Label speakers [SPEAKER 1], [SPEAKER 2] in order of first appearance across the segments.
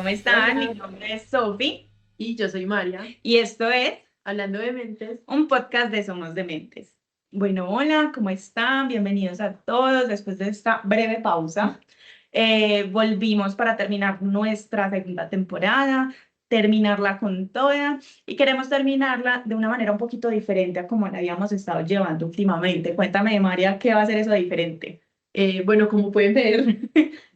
[SPEAKER 1] ¿cómo están? Mi
[SPEAKER 2] Hola,
[SPEAKER 1] nombre es Sophie
[SPEAKER 2] y yo soy María,
[SPEAKER 1] y esto es
[SPEAKER 2] hablando de mentes.
[SPEAKER 1] un podcast de Somos Dementes. Bueno, hola, ¿cómo están? Bienvenidos a todos después de esta breve pausa. Volvimos para terminar nuestra segunda temporada, terminarla con toda y queremos terminarla de una manera un poquito diferente a como la habíamos estado llevando últimamente. Cuéntame, María, ¿qué va a ser eso diferente?
[SPEAKER 2] Bueno, como pueden ver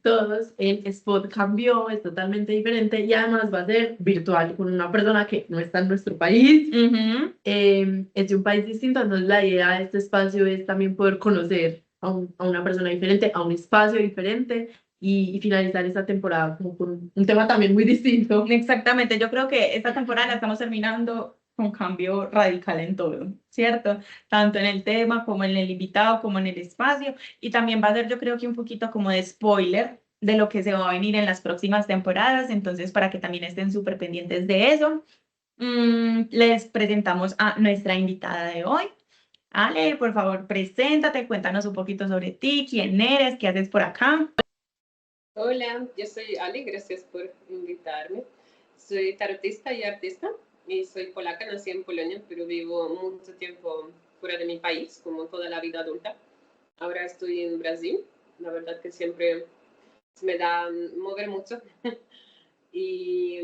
[SPEAKER 2] todos, el spot cambió, es totalmente diferente y además va a ser virtual con una persona que no está en nuestro país,
[SPEAKER 1] Ujú.
[SPEAKER 2] es de un país distinto, entonces la idea de este espacio es también poder conocer a una persona diferente, a un espacio diferente y finalizar esta temporada como con un tema también muy distinto.
[SPEAKER 1] Exactamente, yo creo que esta temporada la estamos terminando con cambio radical en todo, ¿cierto? Tanto en el tema como en el invitado, como en el espacio, y también va a ser yo creo que un poquito como de spoiler de lo que se va a venir en las próximas temporadas, entonces para que también estén súper pendientes de eso, les presentamos a nuestra invitada de hoy. Ale, por favor, preséntate, cuéntanos un poquito sobre ti, quién eres, qué haces por acá.
[SPEAKER 3] Hola, yo soy Ali, gracias por invitarme. Soy tarotista y artista y soy polaca, nací en Polonia, pero vivo mucho tiempo fuera de mi país, como toda la vida adulta. Ahora estoy en Brasil, la verdad que siempre me da mover mucho. Y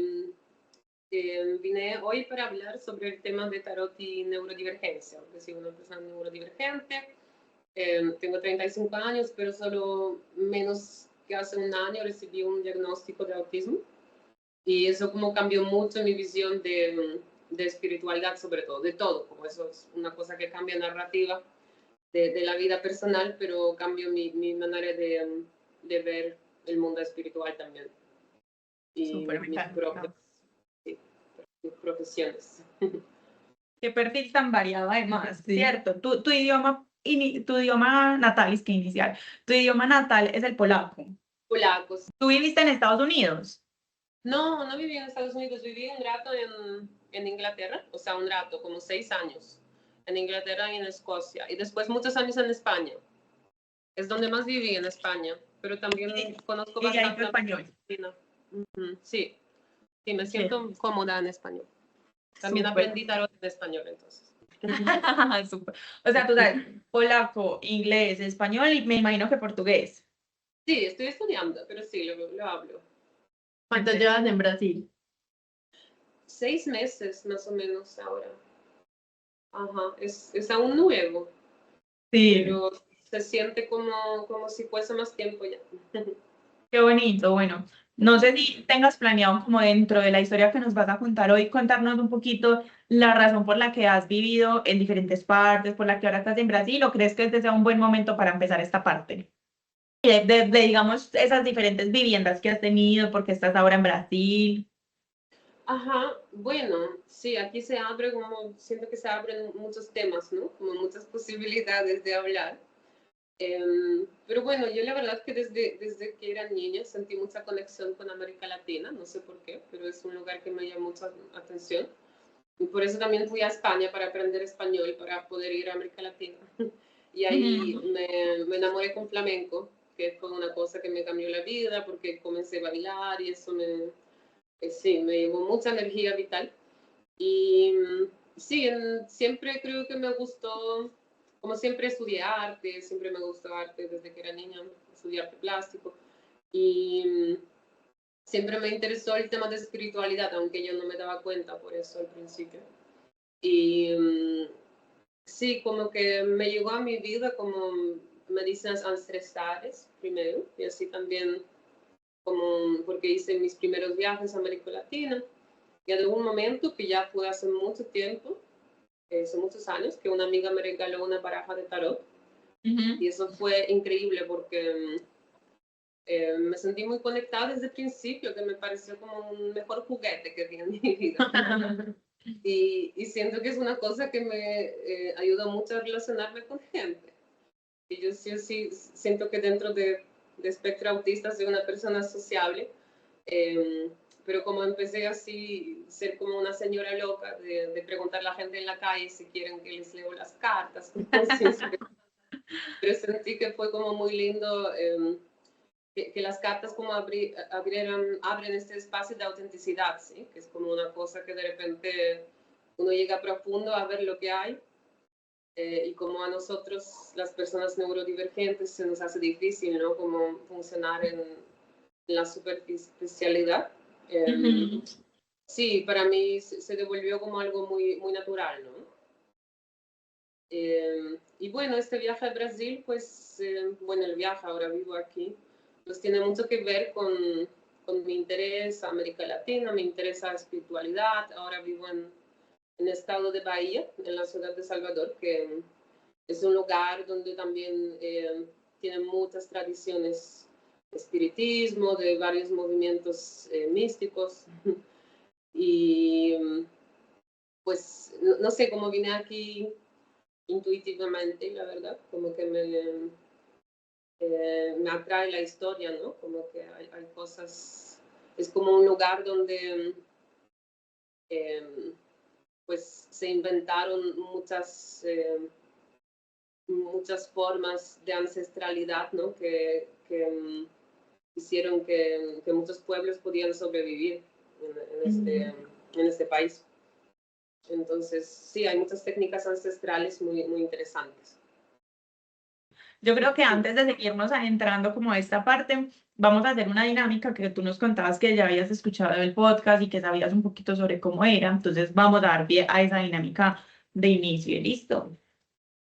[SPEAKER 3] vine hoy para hablar sobre el tema de tarot y neurodivergencia, porque soy una persona neurodivergente. Tengo 35 años, pero solo menos que hace un año recibí un diagnóstico de autismo y eso como cambió mucho mi visión de espiritualidad, sobre todo, de todo, como eso es una cosa que cambia narrativa de la vida personal, pero cambio mi manera de ver el mundo espiritual también y
[SPEAKER 1] Súper, me
[SPEAKER 3] mis propias
[SPEAKER 1] encanta.
[SPEAKER 3] sí, mis profesiones.
[SPEAKER 1] Qué perfil tan variado además,
[SPEAKER 2] Sí.
[SPEAKER 1] ¿cierto? Tu idioma, tu idioma natal es que inicial. Tu idioma natal es el polaco.
[SPEAKER 3] Polacos.
[SPEAKER 1] ¿Tú viviste en Estados Unidos?
[SPEAKER 3] No, no viví en Estados Unidos, viví un rato en Inglaterra, o sea, un rato, como 6 años, en Inglaterra y en Escocia, y después muchos años en España. Es donde más viví en España, pero también conozco
[SPEAKER 1] Y de ahí tu
[SPEAKER 3] bastante
[SPEAKER 1] español.
[SPEAKER 3] Argentina. Sí, sí, me
[SPEAKER 1] Qué
[SPEAKER 3] siento cómoda en español. También
[SPEAKER 1] súper.
[SPEAKER 3] aprendí tarot en español, entonces.
[SPEAKER 1] Súper. O sea, tú sabes polaco, inglés, español y me imagino que portugués.
[SPEAKER 3] Sí, estoy estudiando, pero sí, lo hablo.
[SPEAKER 2] ¿Cuánto llevas en Brasil?
[SPEAKER 3] 6 meses más o menos ahora. Ajá, es aún nuevo,
[SPEAKER 1] Sí.
[SPEAKER 3] pero se siente como si fuese más tiempo ya.
[SPEAKER 1] Qué bonito, bueno, no sé si tengas planeado como dentro de la historia que nos vas a contar hoy, contarnos un poquito la razón por la que has vivido en diferentes partes, por la que ahora estás en Brasil, o crees que este sea un buen momento para empezar esta parte. Y digamos, esas diferentes viviendas que has tenido, porque estás ahora en Brasil.
[SPEAKER 3] Ajá, bueno, sí, aquí se abre como, siento que se abren muchos temas, ¿no? Como muchas posibilidades de hablar. Pero bueno, yo la verdad que desde que era niña sentí mucha conexión con América Latina, no sé por qué, pero es un lugar que me llama mucha atención. Y por eso también fui a España para aprender español, para poder ir a América Latina. Y ahí
[SPEAKER 1] Ujú.
[SPEAKER 3] me enamoré con flamenco, que fue una cosa que me cambió la vida porque comencé a bailar y eso sí, me llevó mucha energía vital. Y sí, siempre creo que me gustó, como siempre estudié arte, siempre me gustó arte desde que era niña, estudié arte plástico. Y siempre me interesó el tema de espiritualidad, aunque yo no me daba cuenta por eso al principio. Y sí, como que me llegó a mi vida como medicinas ancestrales primero, y así también como porque hice mis primeros viajes a América Latina. Y en algún momento, que ya fue hace mucho tiempo, hace muchos años, que una amiga me regaló una baraja de tarot.
[SPEAKER 1] Ujú.
[SPEAKER 3] Y eso fue increíble porque me sentí muy conectada desde el principio, que me pareció como un mejor juguete que tenía en mi vida. Y siento que es una cosa que me ayuda mucho a relacionarme con gente. Y yo sí siento que dentro de espectro autista soy una persona sociable, eh, pero como empecé así, ser como una señora loca, de preguntar a la gente en la calle si quieren que les leo las cartas, como pero sentí que fue como muy lindo que las cartas como abren este espacio de autenticidad, ¿sí? Que es como una cosa que de repente uno llega profundo a ver lo que hay, y como a nosotros, las personas neurodivergentes, se nos hace difícil, ¿no? Como funcionar en la superficialidad.
[SPEAKER 1] Ujú.
[SPEAKER 3] Sí, para mí se devolvió como algo muy, muy natural, ¿no? Y bueno, este viaje a Brasil, pues, bueno, el viaje, ahora vivo aquí, pues tiene mucho que ver con mi interés a América Latina, mi interés a espiritualidad. Ahora vivo en el estado de Bahía, en la ciudad de Salvador, que es un lugar donde también tienen muchas tradiciones de espiritismo, de varios movimientos místicos. Y pues, no sé, cómo vine aquí intuitivamente, la verdad, como que me atrae la historia, ¿no? Como que hay cosas, es como un lugar donde pues se inventaron muchas formas de ancestralidad, ¿no? Que hicieron que muchos pueblos pudieran sobrevivir en este país. Entonces, sí, hay muchas técnicas ancestrales muy, muy interesantes.
[SPEAKER 1] Yo creo que antes de seguirnos adentrando como a esta parte, vamos a hacer una dinámica que tú nos contabas que ya habías escuchado el podcast y que sabías un poquito sobre cómo era. Entonces vamos a dar pie a esa dinámica de inicio. ¿Listo?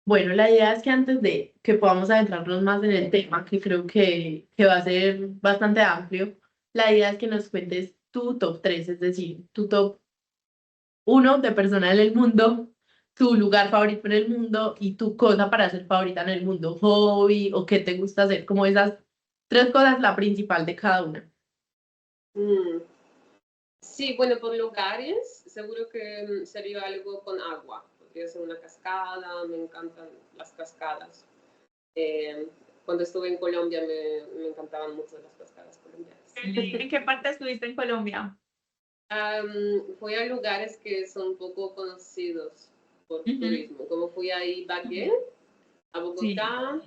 [SPEAKER 2] Bueno, la idea es que antes de que podamos adentrarnos más en el tema, que creo que va a ser bastante amplio, la idea es que nos cuentes tu top 3, es decir, tu top 1 de persona en el mundo, tu lugar favorito en el mundo y tu cosa para ser favorita en el mundo, hobby o qué te gusta hacer, como esas 3 cosas, la principal de cada una.
[SPEAKER 3] Mm. Sí, bueno, por lugares, seguro que sería algo con agua. Podría ser una cascada, me encantan las cascadas. Eh, Cuando estuve en Colombia me encantaban mucho las cascadas colombianas.
[SPEAKER 1] ¿En qué parte estuviste en Colombia?
[SPEAKER 3] Fui a lugares que son poco conocidos por
[SPEAKER 1] Ujú.
[SPEAKER 3] turismo, como fui a Ibagué, a
[SPEAKER 1] Sí.
[SPEAKER 3] Bogotá,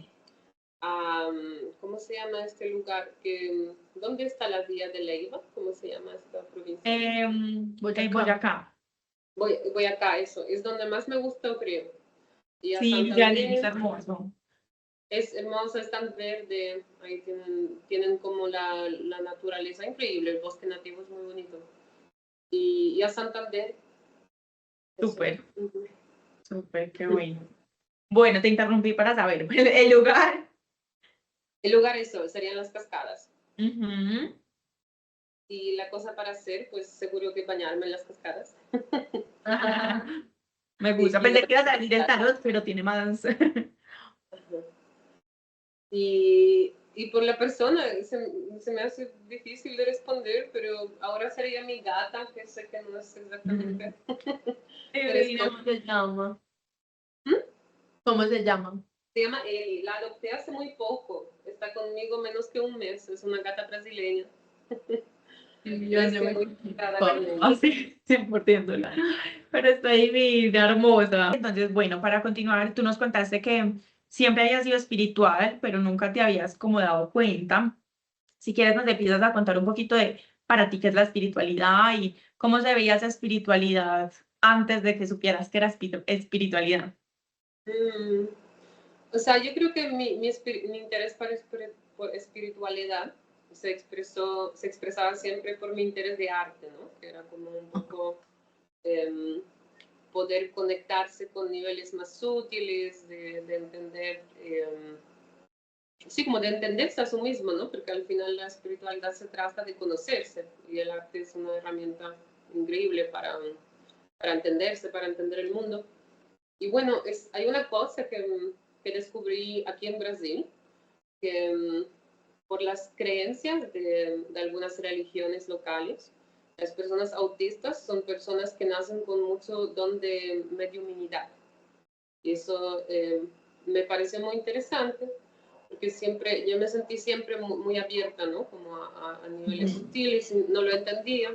[SPEAKER 3] a, ¿cómo se llama este lugar? ¿Dónde está la vía de Leiva? ¿Cómo se llama esta provincia?
[SPEAKER 2] Boyacá.
[SPEAKER 1] Boyacá.
[SPEAKER 3] Voy acá, eso, es donde más me gustó, creo. Y a
[SPEAKER 1] Sí, Villaní, es
[SPEAKER 3] Santander,
[SPEAKER 1] hermoso.
[SPEAKER 3] es hermoso, es tan verde, ahí tienen como la naturaleza increíble, el bosque nativo es muy bonito. Y a Santander, eso.
[SPEAKER 1] Súper, súper, qué bueno. Bueno, te interrumpí para saber el lugar.
[SPEAKER 3] El lugar, eso, serían las cascadas.
[SPEAKER 1] Ujú.
[SPEAKER 3] Y la cosa para hacer, pues seguro que bañarme en las cascadas.
[SPEAKER 1] Me
[SPEAKER 3] Y,
[SPEAKER 1] gusta.
[SPEAKER 3] y
[SPEAKER 1] Pensé
[SPEAKER 3] ver.
[SPEAKER 1] que iba a salir el tarot, pero tiene más.
[SPEAKER 3] Y por la persona, se me hace difícil de responder, pero ahora sería mi gata, que sé que no es exactamente. Pero es
[SPEAKER 1] Divina.
[SPEAKER 2] ¿Cómo se llama?
[SPEAKER 3] ¿Mm?
[SPEAKER 2] ¿Cómo se llama?
[SPEAKER 3] Se llama Eli, la adopté hace muy poco, está conmigo menos que un mes, es una gata brasileña. Pero estoy muy encantada con ella.
[SPEAKER 1] Así, 100%. Pero está divina, hermosa. Entonces, bueno, para continuar, tú nos contaste que siempre habías sido espiritual, pero nunca te habías como dado cuenta. Si quieres, nos empiezas a contar un poquito de para ti qué es la espiritualidad y cómo se veía esa espiritualidad antes de que supieras que era espiritualidad.
[SPEAKER 3] Mm, O sea, yo creo que mi interés por espiritualidad se expresaba siempre por mi interés de arte, ¿no? Que era como un poco em, poder conectarse con niveles más sutiles, de entender, sí, como de entenderse a sí mismo, ¿no? Porque al final la espiritualidad se trata de conocerse y el arte es una herramienta increíble para entenderse, para entender el mundo. Y bueno, hay una cosa que descubrí aquí en Brasil, que por las creencias de algunas religiones locales, las personas autistas son personas que nacen con mucho don de mediuminidad. Y eso me parece muy interesante, porque yo me sentí siempre muy abierta, ¿no? Como a niveles sutiles, no lo entendía.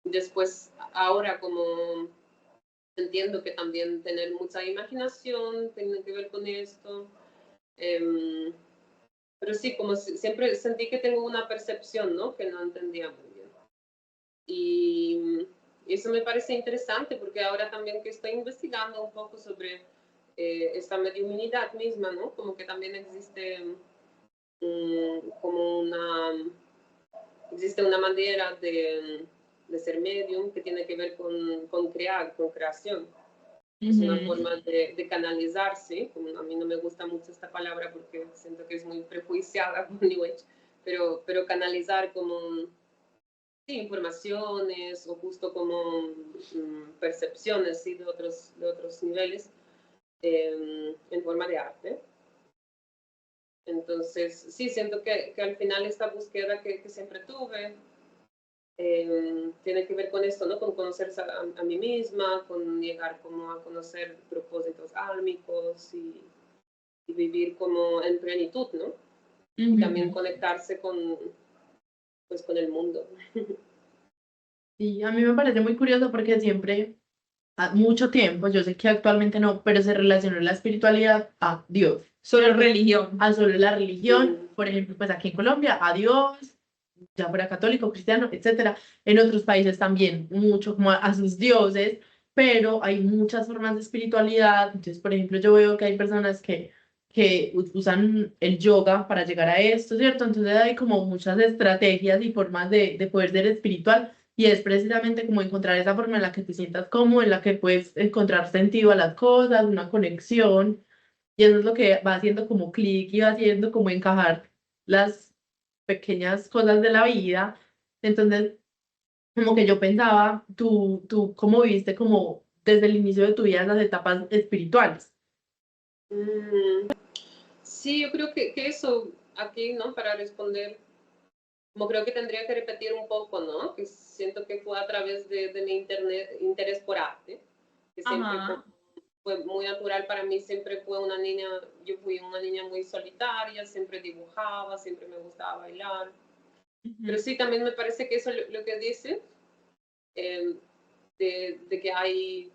[SPEAKER 3] Después, ahora como entiendo que también tener mucha imaginación tiene que ver con esto, pero pero sí, como siempre sentí que tengo una percepción, ¿no? Que no entendía muy bien. Y eso me parece interesante porque ahora también que estoy investigando un poco sobre esta mediunidad misma, ¿no? Como que también existe como existe una manera de ser medium que tiene que ver con crear, con creación. Es una forma de canalizarse, como a mí no me gusta mucho esta palabra porque siento que es muy prejuiciada por New Age, pero canalizar como sí, informaciones o justo como percepciones ¿sí? de otros niveles en forma de arte. Entonces, sí, siento que al final esta búsqueda que siempre tuve tiene que ver con esto, ¿no? Con conocerse a mí misma, con llegar como a conocer propósitos álmicos y vivir como en plenitud, ¿no? Y también conectarse pues, con el mundo.
[SPEAKER 2] Y a mí me parece muy curioso porque siempre, mucho tiempo, yo sé que actualmente no, pero se relacionó la espiritualidad a Dios.
[SPEAKER 1] Solo religión.
[SPEAKER 2] A solo la religión, por ejemplo, pues aquí en Colombia, a Dios, ya fuera católico, cristiano, etcétera. En otros países también, mucho como a sus dioses, pero hay muchas formas de espiritualidad. Entonces, por ejemplo, yo veo que hay personas que usan el yoga para llegar a esto, ¿cierto? Entonces hay como muchas estrategias y formas de poder ser espiritual. Y es precisamente como encontrar esa forma en la que te sientas cómodo, en la que puedes encontrar sentido a las cosas, una conexión. Y eso es lo que va haciendo como clic y va haciendo como encajar las pequeñas cosas de la vida. Entonces, como que yo pensaba, tú cómo viviste como desde el inicio de tu vida las etapas espirituales.
[SPEAKER 3] Sí, yo creo que eso aquí, ¿no? Para responder, como creo que tendría que repetir un poco, ¿no? Que siento que fue a través de mi interés por arte, que siempre fue muy natural para mí, siempre fue una niña, yo fui una niña muy solitaria, siempre dibujaba, siempre me gustaba bailar. Pero sí, también me parece que eso lo que dice, de que hay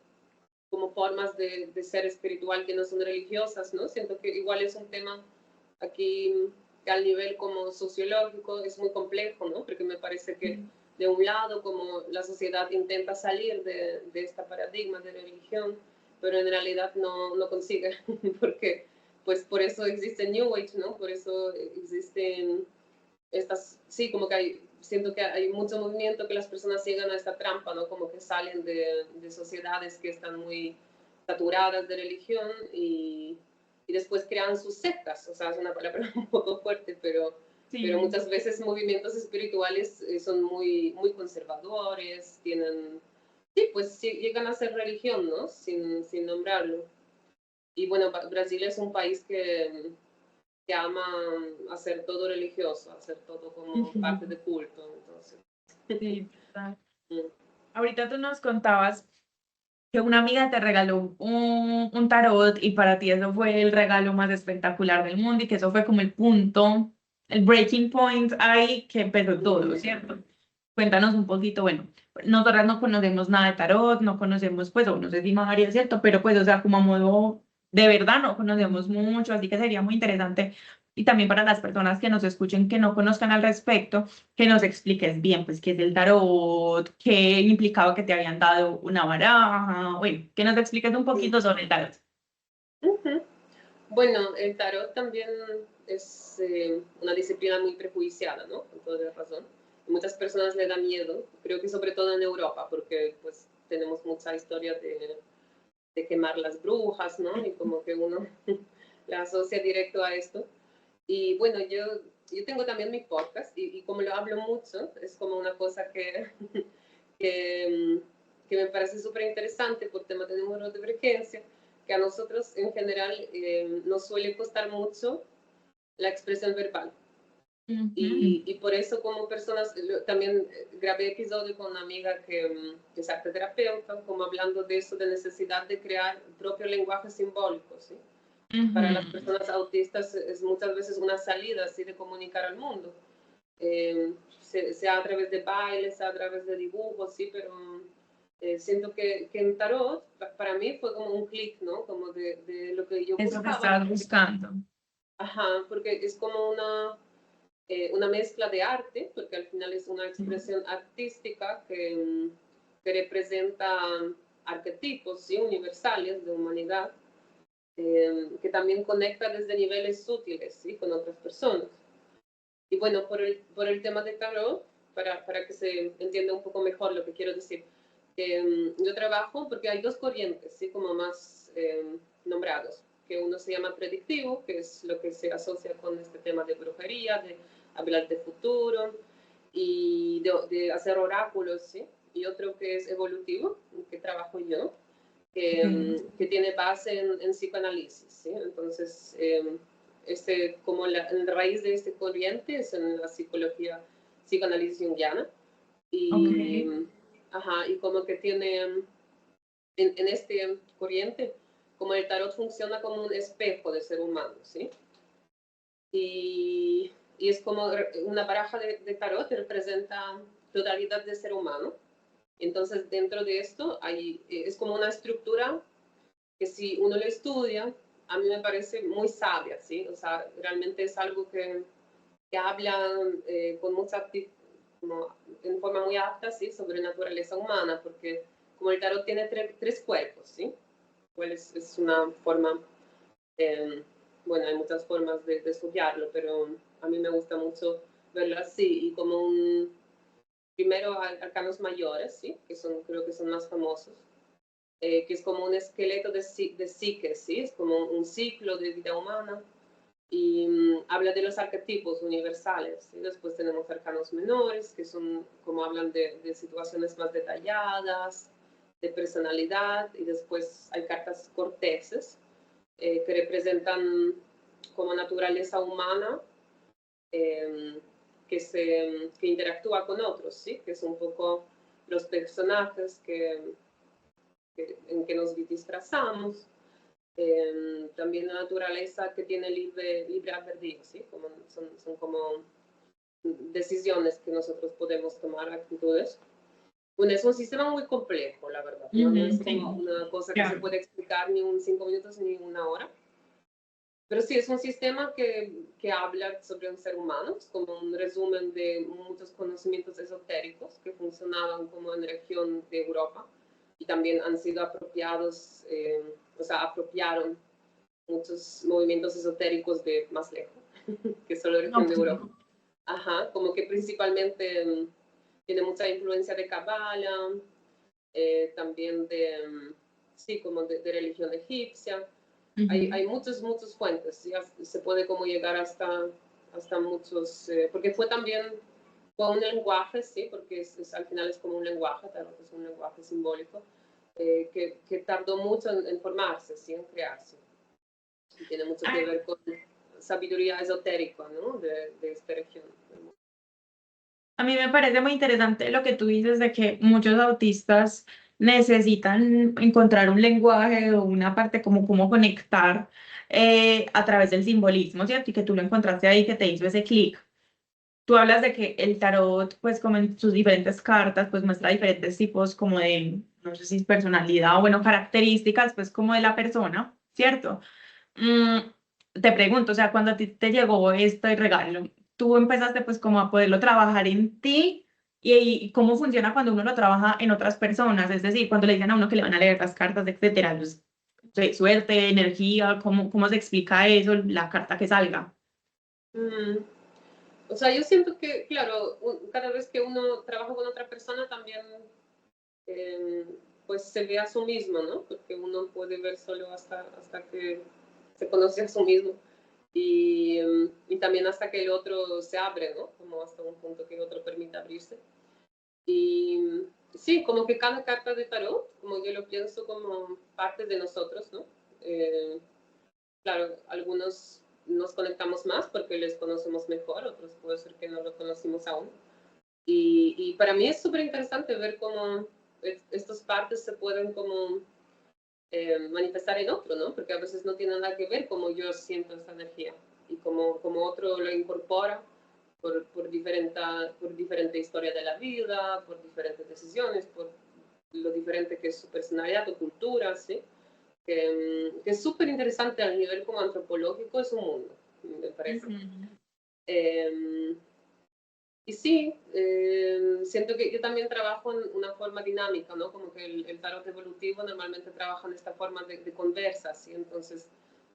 [SPEAKER 3] como formas de ser espiritual que no son religiosas, ¿no? Siento que igual es un tema aquí que al nivel como sociológico es muy complejo, ¿no? Porque me parece que de un lado como la sociedad intenta salir de este paradigma de religión, pero en realidad no consigue, porque pues por eso existe New Age, ¿no? Por eso existen estas, sí, como que siento que hay mucho movimiento que las personas llegan a esta trampa, ¿no? Como que salen de sociedades que están muy saturadas de religión y después crean sus sectas, o sea, es una palabra un poco fuerte, pero muchas veces movimientos espirituales son muy conservadores, tienen, sí, pues sí, llegan a ser religión, ¿no? Sin nombrarlo. Y bueno, Brasil es un país que ama hacer todo religioso, hacer todo como parte de culto, entonces.
[SPEAKER 1] Sí, total. Ahorita tú nos contabas que una amiga te regaló un tarot y para ti eso fue el regalo más espectacular del mundo y que eso fue como el punto, el breaking point ahí que empezó todo, ¿cierto? Cuéntanos un poquito, bueno, nosotras no conocemos nada de tarot, no conocemos, pues, o no sé si María, ¿cierto? Pero pues, o sea, como a modo de verdad no conocemos mucho, así que sería muy interesante y también para las personas que nos escuchen que no conozcan al respecto, que nos expliques bien, pues, qué es el tarot, qué implicaba que te habían dado una baraja, bueno, que nos expliques un poquito sobre el tarot.
[SPEAKER 3] Bueno, el tarot también es una disciplina muy prejuiciada, ¿no? Con toda razón. Muchas personas le da miedo, creo que sobre todo en Europa, porque pues tenemos mucha historia de quemar las brujas, ¿no? Y como que uno la asocia directo a esto. Y bueno, yo tengo también mi podcast y como lo hablo mucho, es como una cosa que, que me parece súper interesante por temas de número de frecuencia, que a nosotros en general nos suele costar mucho la expresión verbal. Y por eso como personas, también grabé episodio con una amiga que es arte terapeuta, como hablando de eso, de necesidad de crear propio lenguaje simbólico, ¿sí? Para las personas autistas es muchas veces una salida así de comunicar al mundo, sea a través de bailes, sea a través de dibujos, sí, pero siento que en tarot para mí fue como un clic, ¿no? Como de lo que yo
[SPEAKER 1] Eso que
[SPEAKER 3] buscaba.
[SPEAKER 1] estabas buscando.
[SPEAKER 3] Ajá, porque es como una mezcla de arte, porque al final es una expresión artística que representa arquetipos, ¿sí?, universales de humanidad, que también conecta desde niveles sutiles, ¿sí?, con otras personas. Y bueno, por el tema de tarot, para que se entienda un poco mejor lo que quiero decir, yo trabajo porque hay dos corrientes, ¿sí?, como más nombrados, que uno se llama predictivo, que es lo que se asocia con este tema de brujería, de hablar de futuro y de hacer oráculos, ¿sí? Y otro que es evolutivo, que trabajo yo, que tiene base en psicoanálisis, ¿sí? Entonces, como la raíz de este corriente es en la psicología, psicoanálisis junguiana, y,
[SPEAKER 1] Ok.
[SPEAKER 3] ajá, y como que tiene en este corriente, como el tarot funciona como un espejo del ser humano, ¿sí? Y es como una baraja de tarot que representa totalidad del ser humano. Entonces, dentro de esto es como una estructura que si uno lo estudia, a mí me parece muy sabia, ¿sí? O sea, realmente es algo que habla con mucha, como, en forma muy apta, ¿sí?, sobre naturaleza humana, porque como el tarot tiene tres cuerpos, ¿sí? Pues es una forma, bueno, hay muchas formas de estudiarlo, pero a mí me gusta mucho verlo así, y como primero arcanos mayores, ¿sí?, que creo que son más famosos, que es como un esqueleto de psique, ¿sí?, es como un ciclo de vida humana, y habla de los arquetipos universales. Y después tenemos arcanos menores, que son como hablan de situaciones más detalladas, de personalidad, y después hay cartas corteses, que representan como naturaleza humana, que interactúa con otros, ¿sí?, que es un poco los personajes en que nos disfrazamos. También la naturaleza que tiene libre albedrío, ¿sí? Como son como decisiones que nosotros podemos tomar, actitudes. Bueno, es un sistema muy complejo, la verdad, ¿no? No es como
[SPEAKER 1] Sí,
[SPEAKER 3] una cosa que se
[SPEAKER 1] claro.
[SPEAKER 3] puede explicar ni en 5 minutos ni en una hora. Pero sí, es un sistema que habla sobre un ser humano, es como un resumen de muchos conocimientos esotéricos que funcionaban como en la región de Europa y también han sido apropiados, o sea, apropiaron muchos movimientos esotéricos de más lejos, que solo la región de
[SPEAKER 1] Ok.
[SPEAKER 3] Europa. Ajá, como que principalmente tiene mucha influencia de Kabbalah, también sí, como de religión egipcia. Hay muchas fuentes, ¿sí? Se puede como llegar hasta muchos, porque fue también con un lenguaje, ¿sí? Porque al final es como un lenguaje, claro, es un lenguaje simbólico, que tardó mucho en formarse, ¿sí? En crearse. Y tiene mucho que ver con sabiduría esotérica, ¿no? De esta región.
[SPEAKER 1] A mí me parece muy interesante lo que tú dices de que muchos autistas necesitan encontrar un lenguaje o una parte como cómo conectar a través del simbolismo, ¿cierto? Y que tú lo encontraste ahí que te hizo ese clic. Tú hablas de que el tarot, pues como en sus diferentes cartas, pues muestra diferentes tipos como de, no sé si personalidad o bueno, características, pues como de la persona, ¿cierto? Te pregunto, o sea, cuando a ti te llegó este regalo, tú empezaste pues como a poderlo trabajar en ti y cómo funciona cuando uno lo trabaja en otras personas, es decir, cuando le dicen a uno que le van a leer las cartas, etcétera, pues, suerte, energía, ¿cómo se explica eso, la carta que salga?
[SPEAKER 3] Mm, O sea, yo siento que, claro, cada vez que uno trabaja con otra persona también, eh, pues se ve a sí mismo, ¿no? Porque uno puede ver solo hasta que se conoce a sí mismo. Y también hasta que el otro se abre, ¿no? Como hasta un punto que el otro permite abrirse. Y sí, como que cada carta de tarot, como yo lo pienso como parte de nosotros, ¿no? Claro, algunos nos conectamos más porque les conocemos mejor, otros puede ser que no lo conocimos aún. Y para mí es súper interesante ver cómo estas partes se pueden como manifestar en otro, ¿no? Porque a veces no tiene nada que ver cómo yo siento esa energía y como otro lo incorpora por diferente historia de la vida, por diferentes decisiones, por lo diferente que es su personalidad o cultura, ¿sí? Que es súper interesante a nivel como antropológico, es un mundo. me parece.
[SPEAKER 1] Ujú.
[SPEAKER 3] Y sí, siento que yo también trabajo en una forma dinámica, ¿no? Como que el tarot evolutivo normalmente trabaja en esta forma de conversa, ¿sí? Entonces,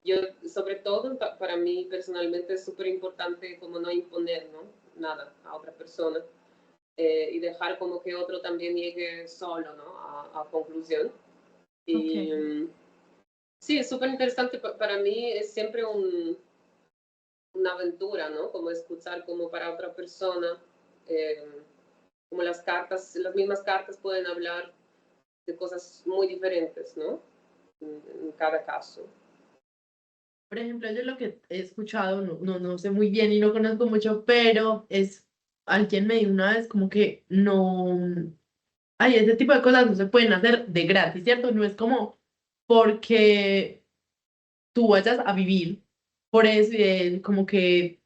[SPEAKER 3] yo, sobre todo, para mí personalmente es súper importante como no imponer, ¿no? Nada a otra persona y dejar como que otro también llegue solo, ¿no? A conclusión. Y
[SPEAKER 1] Ok.
[SPEAKER 3] sí, es súper interesante. Para mí es siempre una aventura, ¿no? Como escuchar como para otra persona, eh, como las cartas, las mismas cartas pueden hablar de cosas muy diferentes, ¿no? En cada caso.
[SPEAKER 2] Por ejemplo, yo lo que he escuchado, no sé muy bien y no conozco mucho, pero es, alguien me dijo una vez como que no, ay, ese tipo de cosas no se pueden hacer de gratis, ¿cierto? No es como porque tú vayas a vivir por eso y como que,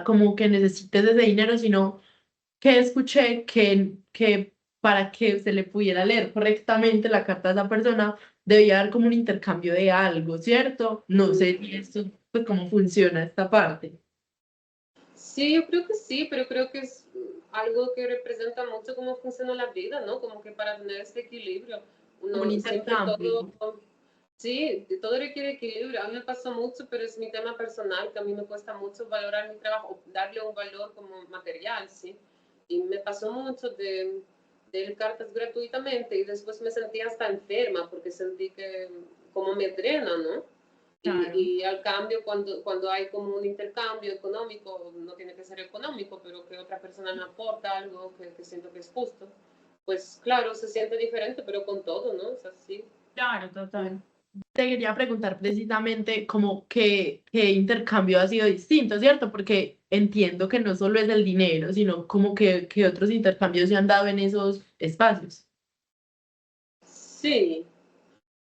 [SPEAKER 2] como que necesites ese dinero, sino que escuché que para que se le pudiera leer correctamente la carta a esa persona, debía haber como un intercambio de algo, ¿cierto? No sé si esto, pues, cómo funciona esta parte.
[SPEAKER 3] Sí, yo creo que sí, pero creo que es algo que representa mucho cómo funciona la vida, ¿no? Como que para tener este equilibrio,
[SPEAKER 2] Como un
[SPEAKER 3] uno siempre todo,
[SPEAKER 2] intercambio.
[SPEAKER 3] sí, todo requiere equilibrio. A mí me pasó mucho, pero es mi tema personal, que a mí me cuesta mucho valorar mi trabajo, darle un valor como material, ¿sí? Y me pasó mucho de leer cartas gratuitamente y después me sentía hasta enferma porque sentí que como me drena, ¿no?
[SPEAKER 1] Claro.
[SPEAKER 3] Y al cambio, cuando hay como un intercambio económico, no tiene que ser económico, pero que otra persona me aporta algo que siento que es justo, pues claro, se siente diferente, pero con todo, ¿no? Es así.
[SPEAKER 1] Claro, total.
[SPEAKER 2] Te quería preguntar precisamente como qué intercambio ha sido distinto, ¿cierto? Porque entiendo que no solo es el dinero, sino como que otros intercambios se han dado en esos espacios.
[SPEAKER 3] Sí,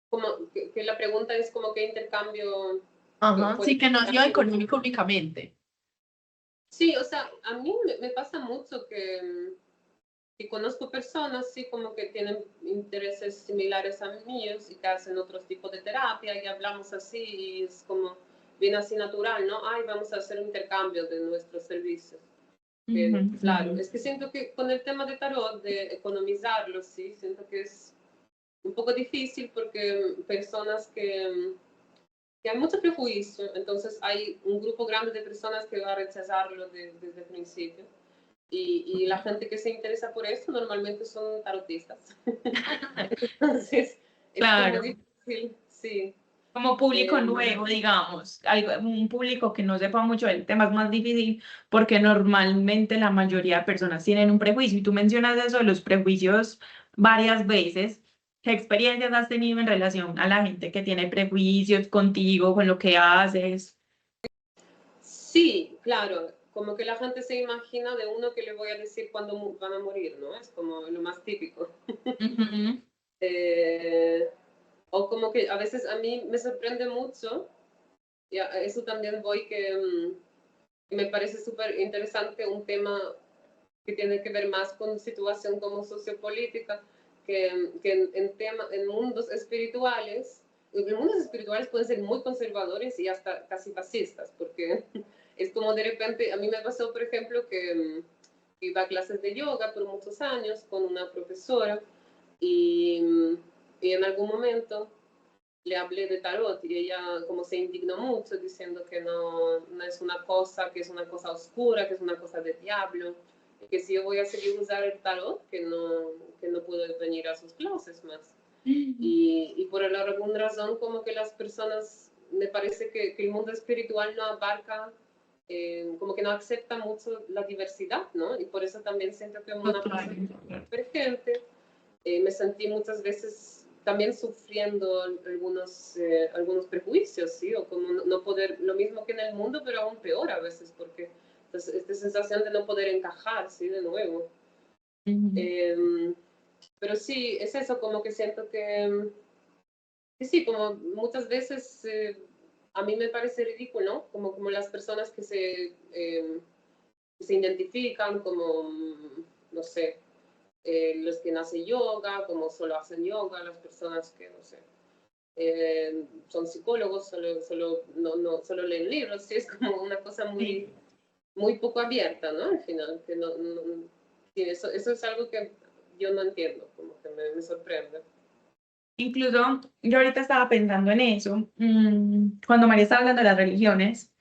[SPEAKER 3] como que la pregunta es como qué intercambio
[SPEAKER 2] Ajá,
[SPEAKER 3] puede
[SPEAKER 2] sí, que no ha sido
[SPEAKER 3] haber.
[SPEAKER 2] económico únicamente.
[SPEAKER 3] Sí, o sea, a mí me pasa mucho que conozco personas, sí, como que tienen intereses similares a míos y que hacen otros tipos de terapia y hablamos así y es como bien así natural, ¿no? Ay, vamos a hacer un intercambio de nuestros servicios.
[SPEAKER 1] Ujú.
[SPEAKER 3] Claro, es que siento que con el tema de tarot, de economizarlo, sí, siento que es un poco difícil porque personas que hay mucho prejuicio, entonces hay un grupo grande de personas que va a rechazarlo desde el principio. Y la gente que se interesa por esto normalmente son tarotistas. Entonces, es como
[SPEAKER 1] Claro.
[SPEAKER 3] difícil, sí.
[SPEAKER 1] Como público
[SPEAKER 3] Eh,
[SPEAKER 1] nuevo, digamos, un público que no sepa mucho del tema es más difícil porque normalmente la mayoría de personas tienen un prejuicio y tú mencionas eso de los prejuicios varias veces. ¿Qué experiencias has tenido en relación a la gente que tiene prejuicios contigo, con lo que haces?
[SPEAKER 3] sí, claro, como que la gente se imagina de uno que le voy a decir cuándo van a morir, ¿no? Es como lo más típico.
[SPEAKER 1] Ujú.
[SPEAKER 3] Eh, o como que a veces a mí me sorprende mucho, y a eso también voy que me parece súper interesante un tema que tiene que ver más con situación como sociopolítica, que en mundos espirituales, en mundos espirituales pueden ser muy conservadores y hasta casi fascistas, porque es como de repente, a mí me pasó, por ejemplo, que iba a clases de yoga por muchos años con una profesora y, y en algún momento le hablé de tarot y ella como se indignó mucho diciendo que no es una cosa, que es una cosa oscura, que es una cosa de diablo, y que si yo voy a seguir usar el tarot, que no puedo venir a sus clases más. Y por alguna razón como que las personas, me parece que el mundo espiritual no abarca, como que no acepta mucho la diversidad, ¿no? Y por eso también siento que como una
[SPEAKER 1] Total.
[SPEAKER 3] persona divergente, me sentí muchas veces también sufriendo algunos prejuicios, ¿sí? O como no poder, lo mismo que en el mundo, pero aún peor a veces, porque entonces, esta sensación de no poder encajar, ¿sí? De nuevo.
[SPEAKER 1] Ujú.
[SPEAKER 3] Pero sí, es eso, como que siento que sí, como muchas veces a mí me parece ridículo, ¿no? Como las personas que se identifican como, no sé, los que no hacen yoga, como solo hacen yoga, las personas que, no sé, son psicólogos, solo leen libros, sí, es como una cosa
[SPEAKER 1] Sí.
[SPEAKER 3] muy poco abierta, ¿no? Al final, que sí, eso es algo que yo no entiendo, como que me sorprende.
[SPEAKER 1] Incluso yo ahorita estaba pensando en eso, cuando María estaba hablando de las religiones,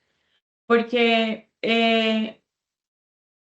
[SPEAKER 1] porque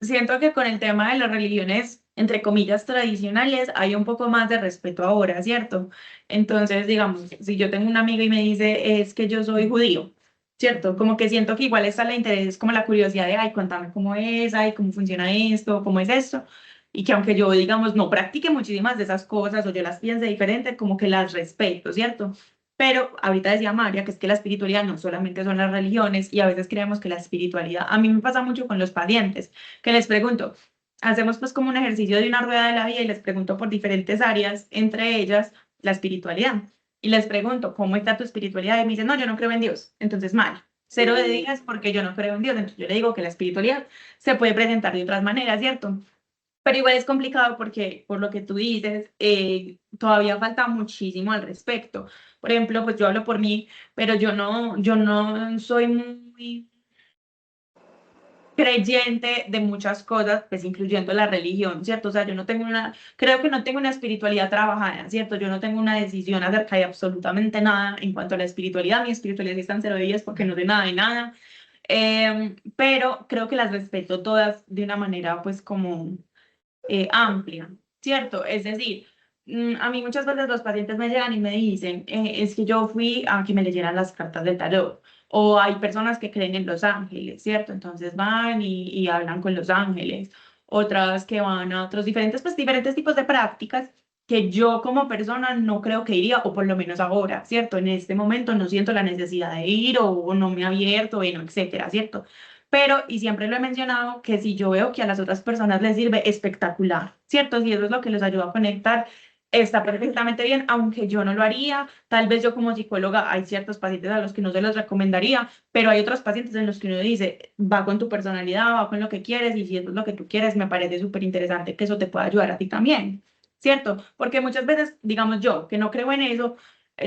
[SPEAKER 1] siento que con el tema de las religiones, entre comillas, tradicionales, hay un poco más de respeto ahora, ¿cierto? Entonces, digamos, si yo tengo un amigo y me dice, es que yo soy judío, ¿cierto? Como que siento que igual está el interés, como la curiosidad de, ay, contame cómo es, ay, cómo funciona esto, cómo es esto, y que aunque yo, digamos, no practique muchísimas de esas cosas o yo las piense diferente, como que las respeto, ¿cierto? Pero ahorita decía María que es que la espiritualidad no solamente son las religiones y a veces creemos que la espiritualidad, a mí me pasa mucho con los pacientes, que les pregunto, hacemos pues como un ejercicio de una rueda de la vida y les pregunto por diferentes áreas, entre ellas la espiritualidad. Y les pregunto, ¿cómo está tu espiritualidad? Y me dicen, no, yo no creo en Dios. Entonces, mal. 0 de 10 porque yo no creo en Dios. Entonces, yo le digo que la espiritualidad se puede presentar de otras maneras, ¿cierto? Pero igual es complicado porque, por lo que tú dices, todavía falta muchísimo al respecto. Por ejemplo, pues yo hablo por mí, pero yo no soy muy creyente de muchas cosas, pues incluyendo la religión, ¿cierto? O sea, yo no tengo creo que no tengo una espiritualidad trabajada, ¿cierto? Yo no tengo una decisión acerca de absolutamente nada en cuanto a la espiritualidad. Mi espiritualidad está en 0 de 10 porque no sé nada de nada. Pero creo que las respeto todas de una manera, pues, como amplia, ¿cierto? Es decir, a mí muchas veces los pacientes me llegan y me dicen, es que yo fui a que me leyeran las cartas del tarot, o hay personas que creen en los ángeles, ¿cierto? Entonces van y hablan con los ángeles, otras que van a otros diferentes, pues diferentes tipos de prácticas que yo como persona no creo que iría, o por lo menos ahora, ¿cierto? En este momento no siento la necesidad de ir o no me he abierto, bueno, etcétera, ¿cierto? Pero, y siempre lo he mencionado, que si yo veo que a las otras personas les sirve, espectacular, ¿cierto? Si eso es lo que les ayuda a conectar, está perfectamente bien, aunque yo no lo haría. Tal vez yo como psicóloga hay ciertos pacientes a los que no se los recomendaría, pero hay otros pacientes en los que uno dice, va con tu personalidad, va con lo que quieres, y si eso es lo que tú quieres, me parece súper interesante que eso te pueda ayudar a ti también, ¿cierto? Porque muchas veces, digamos yo, que no creo en eso,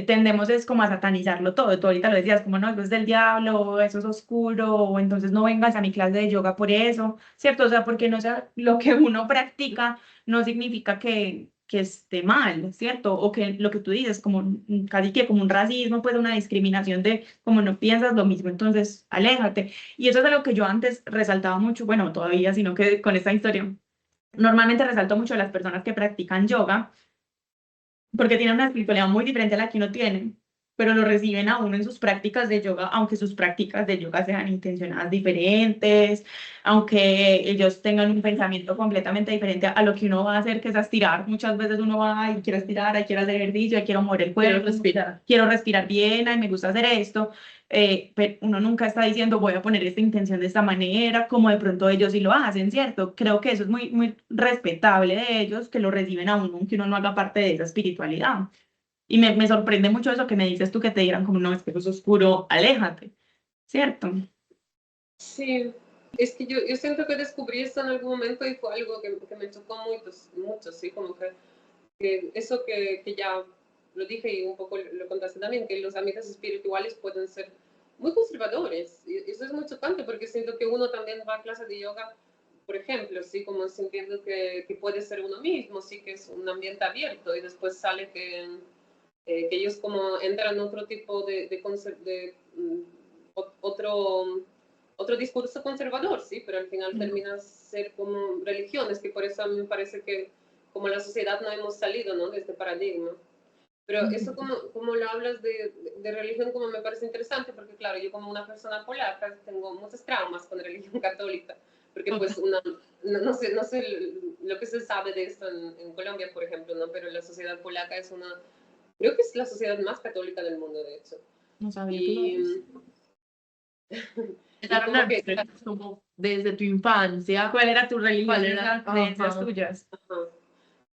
[SPEAKER 1] tendemos es como a satanizarlo todo. Tú ahorita lo decías, como no, eso es del diablo, o eso es oscuro, o entonces no vengas a mi clase de yoga por eso, ¿cierto? O sea, porque no sea lo que uno practica no significa que esté mal, ¿cierto? O que lo que tú dices, como casi que como un racismo, pues una discriminación de como no piensas lo mismo, entonces aléjate. Y eso es algo que yo antes resaltaba mucho, bueno, todavía, sino que con esta historia, normalmente resalto mucho a las personas que practican yoga porque tienen una espiritualidad muy diferente a la que uno tiene, pero lo reciben a uno en sus prácticas de yoga, aunque sus prácticas de yoga sean intencionadas diferentes, aunque ellos tengan un pensamiento completamente diferente a lo que uno va a hacer, que es a estirar. Muchas veces uno va y quiere estirar, ay, quiero hacer ejercicio, ay, quiero mover el
[SPEAKER 2] Quiero
[SPEAKER 1] cuerpo,
[SPEAKER 2] respirar.
[SPEAKER 1] quiero respirar bien, ay, me gusta hacer esto, pero uno nunca está diciendo voy a poner esta intención de esta manera, como de pronto ellos sí lo hacen, ¿cierto? Creo que eso es muy, muy respetable de ellos, que lo reciben a uno, aunque uno no haga parte de esa espiritualidad. Y me sorprende mucho eso que me dices tú, que te digan como, no, es que eso es oscuro, aléjate, ¿cierto?
[SPEAKER 3] Sí, es que yo siento que descubrí esto en algún momento y fue algo que me chocó mucho, sí, como que eso que ya lo dije y un poco lo contaste también, que los amigos espirituales pueden ser muy conservadores. Y eso es muy chocante porque siento que uno también va a clases de yoga, por ejemplo, sí, como sintiendo que puede ser uno mismo, sí, que es un ambiente abierto y después sale que ellos como entran en otro tipo otro discurso conservador, sí, pero al final termina ser como religiones, que por eso a mí me parece que como la sociedad no hemos salido, ¿no?, de este paradigma. Pero eso como lo hablas de religión, como me parece interesante, porque claro, yo como una persona polaca tengo muchos traumas con religión católica, porque pues no sé lo que se sabe de esto en Colombia, por ejemplo, ¿no? Pero la sociedad polaca es creo que es la sociedad más católica del mundo, de hecho.
[SPEAKER 1] No sabía que lo
[SPEAKER 3] Y,
[SPEAKER 1] eres.
[SPEAKER 3] y
[SPEAKER 2] Empezaron
[SPEAKER 3] como
[SPEAKER 2] a
[SPEAKER 3] que,
[SPEAKER 2] ver como desde tu infancia,
[SPEAKER 1] ¿Cuál era tu
[SPEAKER 2] cuál
[SPEAKER 1] religión y
[SPEAKER 2] era,
[SPEAKER 1] esas creencias
[SPEAKER 2] ajá,
[SPEAKER 1] tuyas?
[SPEAKER 3] ajá.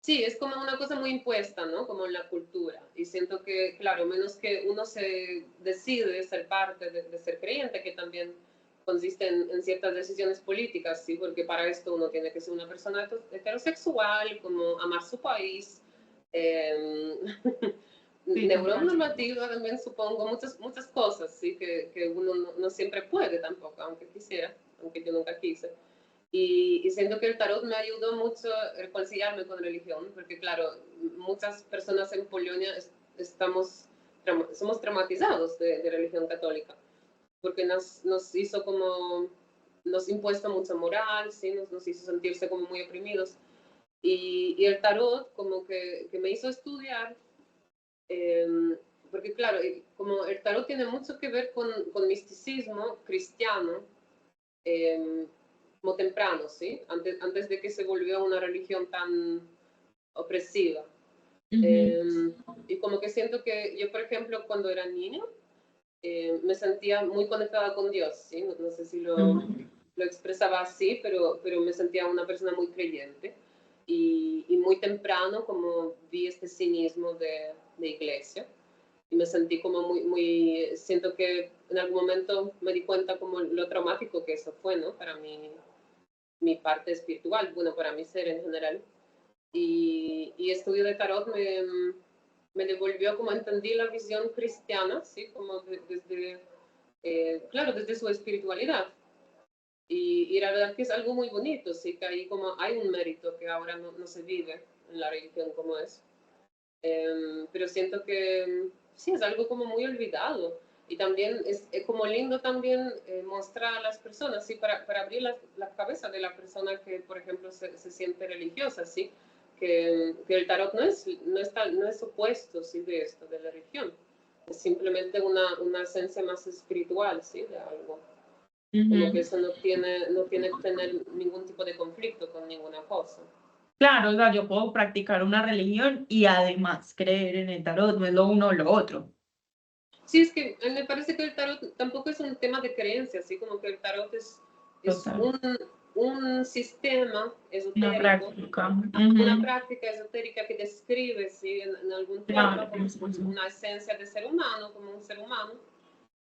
[SPEAKER 3] Sí, es como una cosa muy impuesta, ¿no? Como en la cultura. Y siento que, claro, menos que uno se decide ser parte de ser creyente, que también consiste en ciertas decisiones políticas, ¿sí? Porque para esto uno tiene que ser una persona heterosexual, como amar su país, eh, neuronormativa también supongo muchas cosas, ¿sí? Que uno no siempre puede tampoco, aunque quisiera, aunque yo nunca quise. Y siento que el tarot me ayudó mucho a reconciliarme con religión, porque claro, muchas personas en Polonia somos traumatizados de religión católica, porque nos hizo como, nos impuesto mucha moral, ¿sí? Nos hizo sentirse como muy oprimidos. Y el tarot como que me hizo estudiar, porque claro, como el tarot tiene mucho que ver con misticismo cristiano, como temprano, ¿sí? Antes de que se volvió una religión tan opresiva. Y como que siento que yo, por ejemplo, cuando era niño, me sentía muy conectada con Dios, ¿sí? No sé si lo expresaba así, pero me sentía una persona muy creyente. Y muy temprano como vi este cinismo de iglesia y me sentí como siento que en algún momento me di cuenta como lo traumático que eso fue, ¿no? Para mi parte espiritual, bueno, para mi ser en general. Y estudio de tarot me devolvió como entendí la visión cristiana, ¿sí? Como desde, claro, desde su espiritualidad. Y la verdad que es algo muy bonito, sí, que ahí como hay un mérito que ahora no se vive en la religión como es. Pero siento que sí, es algo como muy olvidado. Y también es como lindo también mostrar a las personas, ¿sí? Para abrir la cabeza de la persona que, por ejemplo, se siente religiosa, ¿sí? Que el tarot no es opuesto, ¿sí? De esto, de la religión. Es simplemente una esencia más espiritual, ¿sí? De algo. Como que eso no tiene que tener ningún tipo de conflicto con ninguna cosa.
[SPEAKER 1] Claro, o sea, yo puedo practicar una religión y además creer en el tarot, no es lo uno o lo otro.
[SPEAKER 3] Sí, es que me parece que el tarot tampoco es un tema de creencia, así como que el tarot es un sistema
[SPEAKER 1] Una
[SPEAKER 3] esotérico,
[SPEAKER 1] práctica.
[SPEAKER 3] una práctica esotérica que describe, ¿sí? En algún tema como una esencia de ser humano, como un ser humano.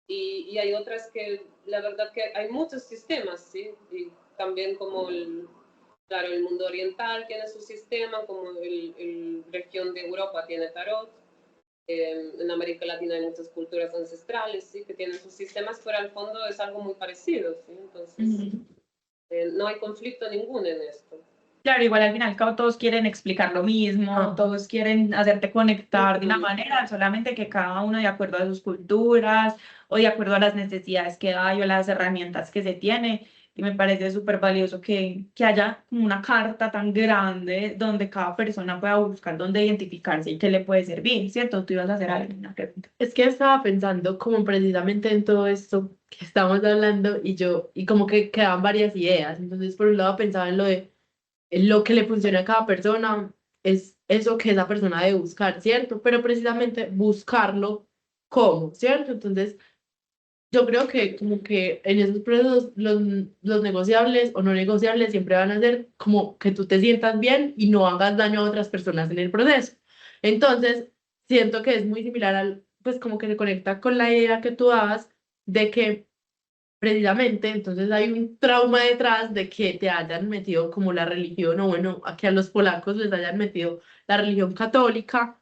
[SPEAKER 3] Y hay otras que, la verdad que hay muchos sistemas, ¿sí? Y también como claro, el mundo oriental tiene su sistema, como el región de Europa tiene tarot. En América Latina hay muchas culturas ancestrales, ¿sí? Que tienen sus sistemas, pero al fondo es algo muy parecido, ¿sí? Entonces, no hay conflicto ninguno en esto.
[SPEAKER 1] Claro, igual al final cabo, todos quieren explicar lo mismo, todos quieren hacerte conectar de una manera, solamente que cada uno de acuerdo a sus culturas o de acuerdo a las necesidades que hay o las herramientas que se tiene. Y me parece súper valioso que haya como una carta tan grande donde cada persona pueda buscar dónde identificarse y qué le puede servir, ¿cierto? Tú ibas a hacer alguna pregunta.
[SPEAKER 2] Es que estaba pensando como precisamente en todo esto que estamos hablando y como que quedaban varias ideas. Entonces, por un lado pensaba en lo que le funciona a cada persona, es eso que esa persona debe buscar, ¿cierto? Pero precisamente buscarlo cómo, ¿cierto? Entonces, yo creo que como que en esos procesos los negociables o no negociables siempre van a ser como que tú te sientas bien y no hagas daño a otras personas en el proceso. Entonces, siento que es muy similar pues como que se conecta con la idea que tú dabas de que precisamente, entonces hay un trauma detrás de que te hayan metido como la religión, o bueno, a que a los polacos les hayan metido la religión católica,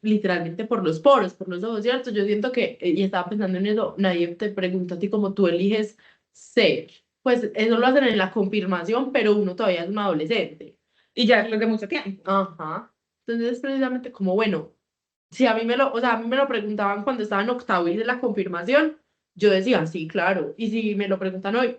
[SPEAKER 2] literalmente por los poros, por los ojos, ¿cierto? Yo siento que, y estaba pensando en eso, nadie te pregunta a ti cómo tú eliges ser. Pues eso lo hacen en la confirmación, pero uno todavía es un adolescente.
[SPEAKER 1] Y ya después de mucho tiempo.
[SPEAKER 2] Ajá. Entonces, precisamente como, bueno, si a mí o sea, a mí me lo preguntaban cuando estaba en octavo y hice la confirmación, yo decía, sí, claro. Y si me lo preguntan hoy,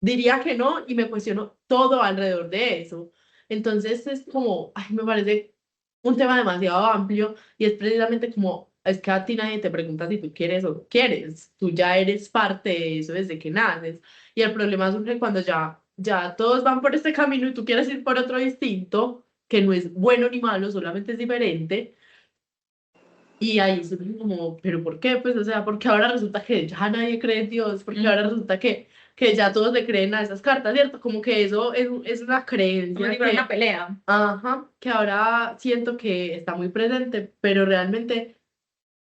[SPEAKER 2] diría que no y me cuestiono todo alrededor de eso. Entonces es como, ay, me parece un tema demasiado amplio y es precisamente como, es que a ti nadie te pregunta si tú quieres o no quieres. Tú ya eres parte de eso desde que naces. Y el problema surge cuando ya todos van por este camino y tú quieres ir por otro distinto, que no es bueno ni malo, solamente es diferente. Y ahí surge como, ¿pero por qué? Pues, o sea, porque ahora resulta que ya nadie cree en Dios, porque ahora resulta que ya todos le creen a esas cartas, ¿cierto? Como que eso es una creencia
[SPEAKER 1] Como si fuera una pelea.
[SPEAKER 2] ajá, que ahora siento que está muy presente, pero realmente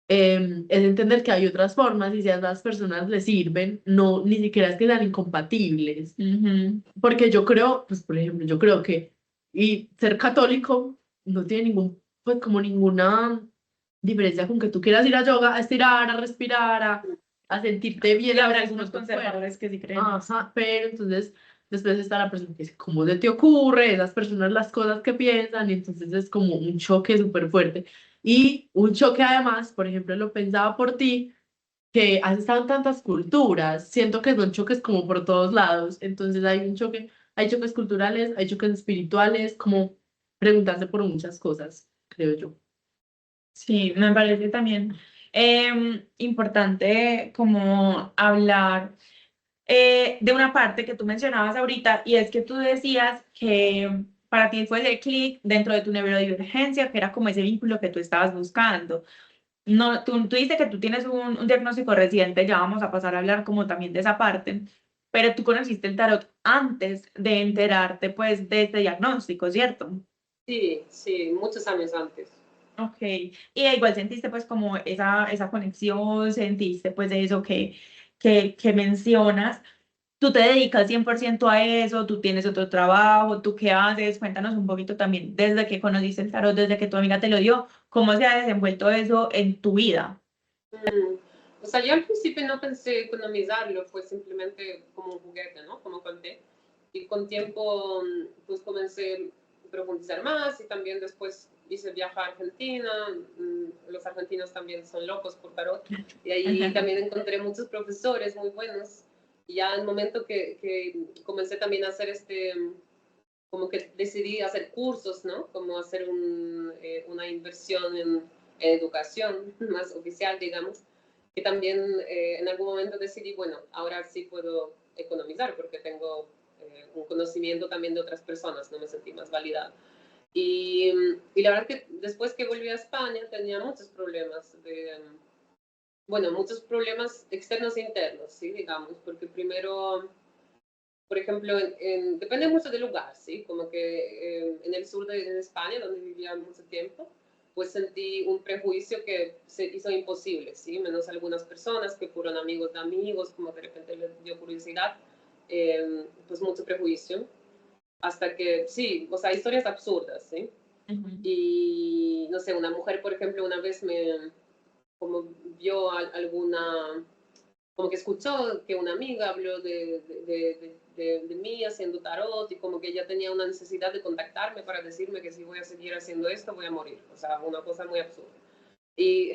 [SPEAKER 2] es entender que hay otras formas y si a las personas les sirven, no, ni siquiera es que sean incompatibles. Porque yo creo, pues, por ejemplo, yo creo que y ser católico no tiene pues, como ninguna diferencia con que tú quieras ir a yoga, a estirar, a respirar, a sentirte bien.
[SPEAKER 1] Y
[SPEAKER 2] a
[SPEAKER 1] habrá
[SPEAKER 2] veces
[SPEAKER 1] algunos
[SPEAKER 2] con tu cuerpo.
[SPEAKER 1] conservadores que sí creen.
[SPEAKER 2] Ajá, pero entonces después está la persona que dice, ¿cómo se te ocurre? Esas personas las cosas que piensan, y entonces es como un choque súper fuerte. Y un choque además, por ejemplo, lo pensaba por ti, que has estado en tantas culturas, siento que son choques como por todos lados, entonces hay un choque, hay choques culturales, hay choques espirituales, como preguntarse por muchas cosas, creo yo.
[SPEAKER 1] Sí, me parece también importante como hablar de una parte que tú mencionabas ahorita, y es que tú decías que para ti fue el clic dentro de tu neurodivergencia, que era como ese vínculo que tú estabas buscando. No, tú dices que tú tienes un diagnóstico reciente, ya vamos a pasar a hablar como también de esa parte, pero tú conociste el tarot antes de enterarte pues de este diagnóstico, ¿cierto?
[SPEAKER 3] Sí, sí, muchos años antes.
[SPEAKER 1] Ok, y igual sentiste pues como esa conexión, sentiste pues eso que mencionas. ¿Tú te dedicas 100% a eso? ¿Tú tienes otro trabajo? ¿Tú qué haces? Cuéntanos un poquito también, desde que conociste el tarot, desde que tu amiga te lo dio, ¿cómo se ha desenvuelto eso en tu vida?
[SPEAKER 3] Mm. O sea, yo al principio no pensé economizarlo, fue simplemente como un juguete, ¿no? Como conté. Y con tiempo, pues comencé a profundizar más y también después hice viaje a Argentina. Los argentinos también son locos por tarot. Y ahí también encontré muchos profesores muy buenos. Y ya en el momento que comencé también a hacer como que decidí hacer cursos, ¿no? Como hacer una inversión en educación más oficial, digamos, que también en algún momento decidí, bueno, ahora sí puedo economizar porque tengo un conocimiento también de otras personas, no me sentí más validada. Y la verdad que después que volví a España tenía muchos problemas bueno, muchos problemas externos e internos, ¿sí? Digamos, porque primero por ejemplo, depende mucho del lugar, ¿sí? Como que en el sur de España, donde vivía mucho tiempo, pues sentí un prejuicio que se hizo imposible, ¿sí? Menos algunas personas que fueron amigos de amigos, como de repente les dio curiosidad, pues mucho prejuicio. Hasta que, sí, o sea, historias absurdas, ¿sí?
[SPEAKER 1] Ujú.
[SPEAKER 3] Y, no sé, una mujer, por ejemplo, una vez como vio alguna como que escuchó que una amiga habló de mí haciendo tarot y como que ella tenía una necesidad de contactarme para decirme que si voy a seguir haciendo esto voy a morir. O sea, una cosa muy absurda. Y,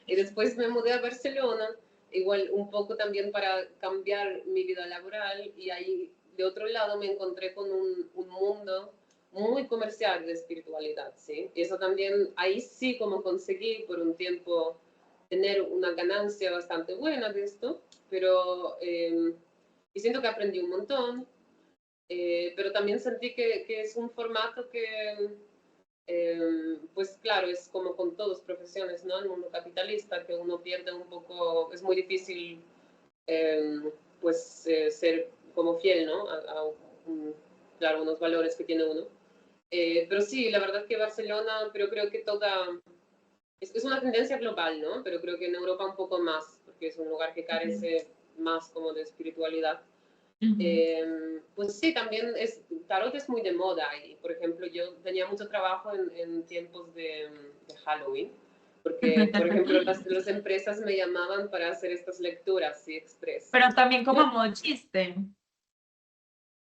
[SPEAKER 3] y después me mudé a Barcelona, igual un poco también para cambiar mi vida laboral y ahí de otro lado me encontré con un mundo muy comercial de espiritualidad, ¿sí? Y eso también, ahí sí como conseguí por un tiempo tener una ganancia bastante buena de esto, pero y siento que aprendí un montón, pero también sentí que es un formato que pues claro, es como con todas profesiones, ¿no? El mundo capitalista, que uno pierde un poco, es muy difícil eh, pues ser como fiel, ¿no? Claro, unos valores que tiene uno. Pero sí, la verdad que Barcelona, pero creo que es una tendencia global, ¿no? Pero creo que en Europa un poco más, porque es un lugar que
[SPEAKER 1] Ujú.
[SPEAKER 3] carece más como de espiritualidad.
[SPEAKER 1] Ujú.
[SPEAKER 3] Pues sí, también tarot es muy de moda y, por ejemplo, yo tenía mucho trabajo en tiempos de Halloween, porque, por ejemplo, las empresas me llamaban para hacer estas lecturas, sí, express.
[SPEAKER 1] Pero también como
[SPEAKER 3] Yo,
[SPEAKER 1] a modo chiste.
[SPEAKER 3] como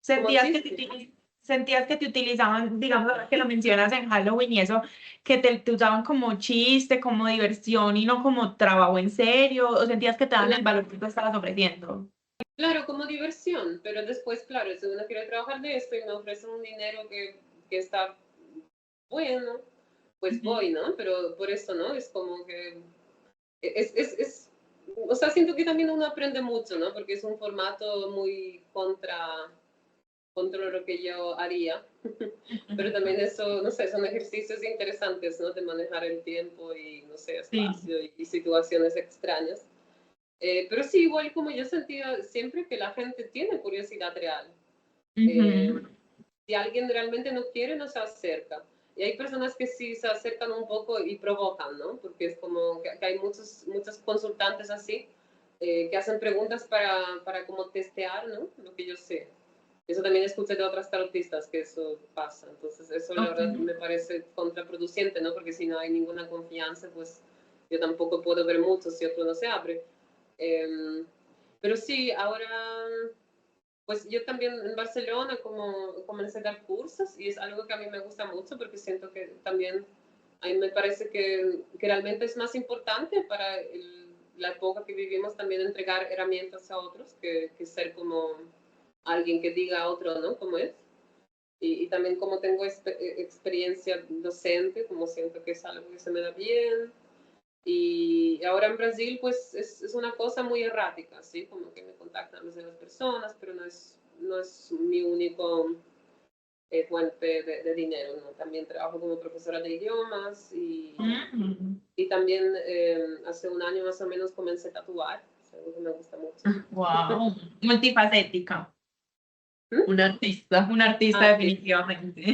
[SPEAKER 1] Sentías que
[SPEAKER 3] chiste,
[SPEAKER 1] sentías que te utilizaban, digamos, ahora que lo mencionas en Halloween y eso, que te usaban como chiste, como diversión y no como trabajo en serio, o sentías que te daban el valor que tú estabas ofreciendo.
[SPEAKER 3] claro, como diversión, pero después, claro, si uno quiere trabajar de esto y me ofrece un dinero que está bueno, pues
[SPEAKER 1] Ujú.
[SPEAKER 3] voy, ¿no? Pero por eso, ¿no? Es como que o sea, siento que también uno aprende mucho, ¿no? Porque es un formato muy contra lo que yo haría, pero también eso, no sé, son ejercicios interesantes, ¿no? De manejar el tiempo y, no sé,
[SPEAKER 1] Sí.
[SPEAKER 3] espacio y situaciones extrañas. Pero sí, igual como yo sentía siempre que la gente tiene curiosidad real. Eh,
[SPEAKER 1] Ujú.
[SPEAKER 3] si alguien realmente no quiere, no se acerca. Y hay personas que sí se acercan un poco y provocan, ¿no? Porque es como que hay muchos consultantes así que hacen preguntas para como testear, ¿no? Lo que yo sé. Eso también escuché de otras tarotistas que eso pasa. Entonces, eso la verdad me parece contraproducente, ¿no? Porque si no hay ninguna confianza, pues yo tampoco puedo ver mucho si otro no se abre. Pero sí, ahora, pues yo también en Barcelona como comencé a dar cursos y es algo que a mí me gusta mucho porque siento que también a mí me parece que realmente es más importante para la época que vivimos también entregar herramientas a otros que ser como alguien que diga a otro, ¿no? Cómo es. Y también como tengo experiencia docente, como siento que es algo que se me da bien. Y ahora en Brasil, pues es una cosa muy errática, ¿sí? Como que me contactan a veces las personas, pero no es mi único fuente de dinero, ¿no? También trabajo como profesora de idiomas y también hace un año más o menos comencé a tatuar, es algo que me gusta mucho.
[SPEAKER 1] Wow, multifacética. Un artista
[SPEAKER 3] Ah,
[SPEAKER 1] definitivamente.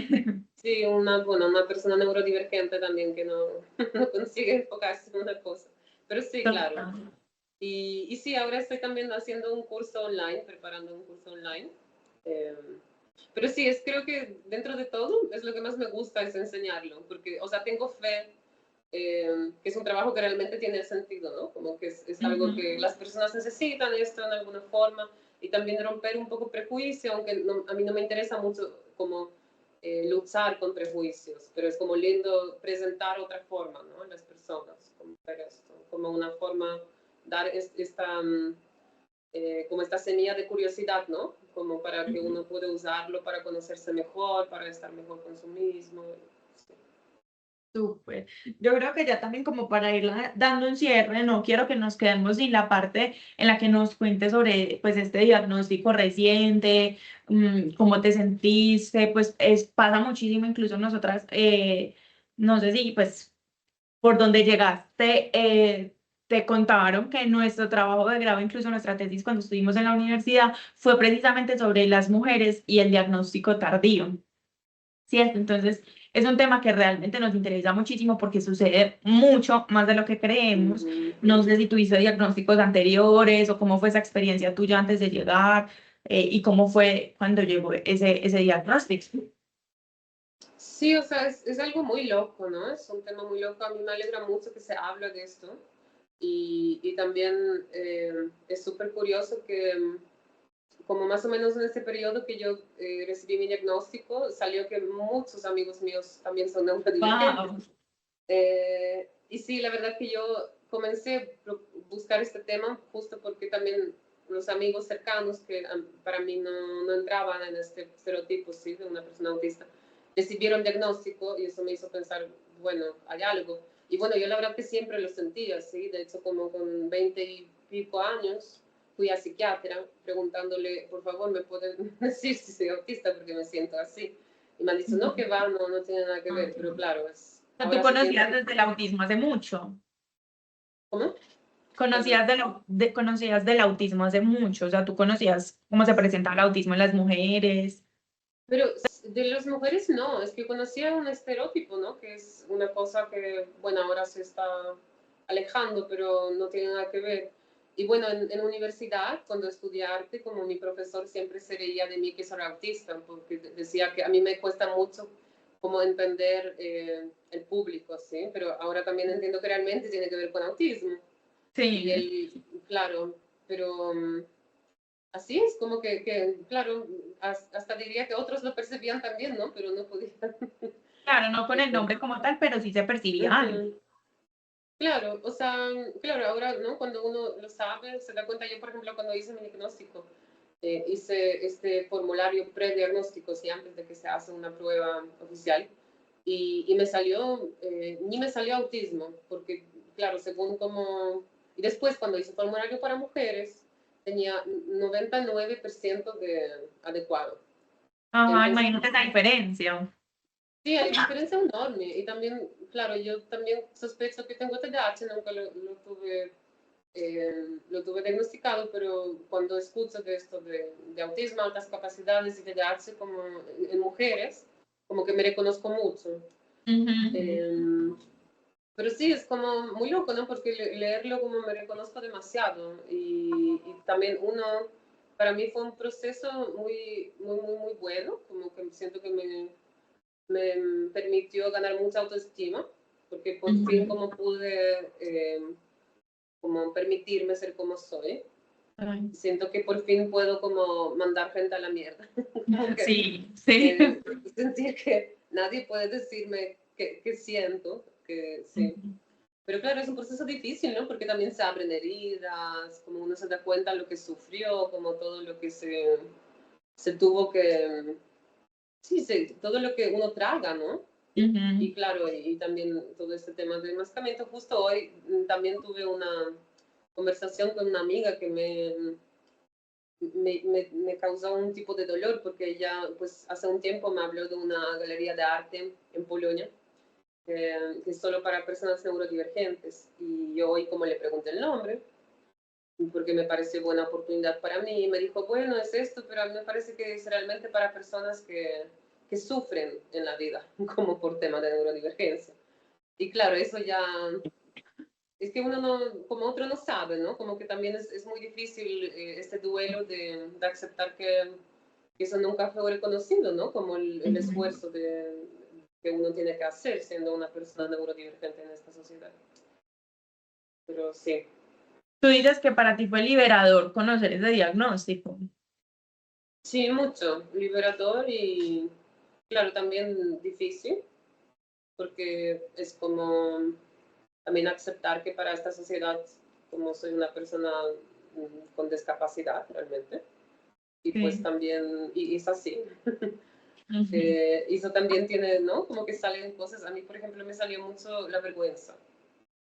[SPEAKER 3] sí, una persona neurodivergente también que no consigue enfocarse en una cosa. Pero sí, claro. Y sí, ahora estoy también haciendo un curso online, preparando un curso online. Pero sí, creo que dentro de todo es lo que más me gusta es enseñarlo, porque, o sea, tengo fe que es un trabajo que realmente tiene sentido, ¿no? Como que es algo que las personas necesitan esto en alguna forma y también romper un poco prejuicio, aunque a mí no me interesa mucho como luchar con prejuicios, pero es como lindo presentar otra forma, ¿no? A las personas, como ver esto, como una forma, dar como esta semilla de curiosidad, ¿no? Como para que uno pueda usarlo para conocerse mejor, para estar mejor con su mismo. Sí.
[SPEAKER 1] Súper. Yo creo que ya también como para ir dando un cierre, no quiero que nos quedemos sin la parte en la que nos cuentes sobre pues este diagnóstico reciente, cómo te sentiste, pues pasa muchísimo, incluso nosotras, no sé si pues por donde llegaste, te contaron que nuestro trabajo de grado, incluso nuestra tesis cuando estuvimos en la universidad, fue precisamente sobre las mujeres y el diagnóstico tardío. ¿Cierto? Entonces, es un tema que realmente nos interesa muchísimo porque sucede mucho más de lo que creemos. No sé si tuviste diagnósticos anteriores o cómo fue esa experiencia tuya antes de llegar y cómo fue cuando llegó ese diagnóstico.
[SPEAKER 3] Sí, o sea, es algo muy loco, ¿no? Es un tema muy loco. A mí me alegra mucho que se hable de esto. Y también es súper curioso que, como más o menos en ese periodo que yo recibí mi diagnóstico, salió que muchos amigos míos también son neurodivergentes.
[SPEAKER 1] Wow.
[SPEAKER 3] Y sí, la verdad que yo comencé a buscar este tema justo porque también los amigos cercanos que para mí no entraban en este estereotipo, ¿sí? De una persona autista, recibieron diagnóstico y eso me hizo pensar, bueno, hay algo. Y bueno, yo la verdad que siempre lo sentía, ¿sí? De hecho, como con 20 y pico años, fui a psiquiatra preguntándole, por favor, ¿me pueden decir si soy autista? Porque me siento así. Y me han dicho, no, que va, no tiene nada que ver, pero claro,
[SPEAKER 1] O sea, tú
[SPEAKER 3] ahora se piensa
[SPEAKER 1] conocías
[SPEAKER 3] que...
[SPEAKER 1] desde el autismo hace mucho.
[SPEAKER 3] ¿Cómo? Perdón.
[SPEAKER 1] Conocías del autismo hace mucho. O sea, tú conocías cómo se presenta el autismo en las mujeres.
[SPEAKER 3] Pero de las mujeres no, es que conocía un estereotipo, ¿no? Que es una cosa que, bueno, ahora se está alejando, pero no tiene nada que ver. Y bueno, en universidad, cuando estudié arte, como mi profesor siempre se reía de mí que soy autista, porque decía que a mí me cuesta mucho como entender el público, ¿sí? Pero ahora también entiendo que realmente tiene que ver con autismo. Y
[SPEAKER 1] Sí.
[SPEAKER 3] él, claro, pero así es, como claro, hasta diría que otros lo percibían también, ¿no? Pero no podían.
[SPEAKER 1] Claro, no con el nombre como tal, pero sí se percibía algo.
[SPEAKER 3] Claro, o sea, claro, ahora, ¿no? Cuando uno lo sabe, se da cuenta. Yo, por ejemplo, cuando hice mi diagnóstico, hice este formulario prediagnóstico, sí, antes de que se hace una prueba oficial, y me salió, ni me salió autismo, porque, claro, según como... Y después, cuando hice formulario para mujeres, tenía 99% de adecuado.
[SPEAKER 1] Ajá,
[SPEAKER 3] Entonces,
[SPEAKER 1] imagínate esa diferencia.
[SPEAKER 3] sí, hay diferencia enorme. Y también, claro, yo también sospecho que tengo TDAH, nunca lo tuve diagnosticado, pero cuando escucho de esto de autismo, altas capacidades y TDAH como en mujeres, como que me reconozco mucho.
[SPEAKER 1] Ujú.
[SPEAKER 3] Eh, pero sí, es como muy loco, ¿no? Porque leerlo como me reconozco demasiado y también uno para mí fue un proceso muy bueno, como que siento que me permitió ganar mucha autoestima, porque por fin como pude como permitirme ser como soy. Siento que por fin puedo como mandar gente a la mierda.
[SPEAKER 1] Sí.
[SPEAKER 3] Sentir que nadie puede decirme qué siento, que sí. Pero claro, es un proceso difícil, ¿no? Porque también se abren heridas, como uno se da cuenta de lo que sufrió, como todo lo que se tuvo que... Sí, todo lo que uno traga, ¿no? Y claro, y también todo este tema del enmascaramiento. Justo hoy también tuve una conversación con una amiga que me causó un tipo de dolor porque ella pues hace un tiempo me habló de una galería de arte en Polonia que es solo para personas neurodivergentes y yo hoy como le pregunté el nombre porque me parece buena oportunidad para mí y me dijo bueno es esto pero a mí me parece que es realmente para personas que sufren en la vida como por tema de neurodivergencia y claro eso ya es que uno no, como otro no sabe, ¿no? Como que también es muy difícil este duelo de aceptar que eso nunca fue reconocido, ¿no? Como el esfuerzo que uno tiene que hacer siendo una persona neurodivergente en esta sociedad. Pero sí.
[SPEAKER 1] Tú dices que para ti fue liberador conocer ese diagnóstico.
[SPEAKER 3] Sí, mucho. Liberador y, claro, también difícil, porque es como también aceptar que para esta sociedad, como soy una persona con discapacidad realmente, y pues también, y es así. Y eso también tiene, ¿no? Como que salen cosas, a mí por ejemplo me salió mucho la vergüenza,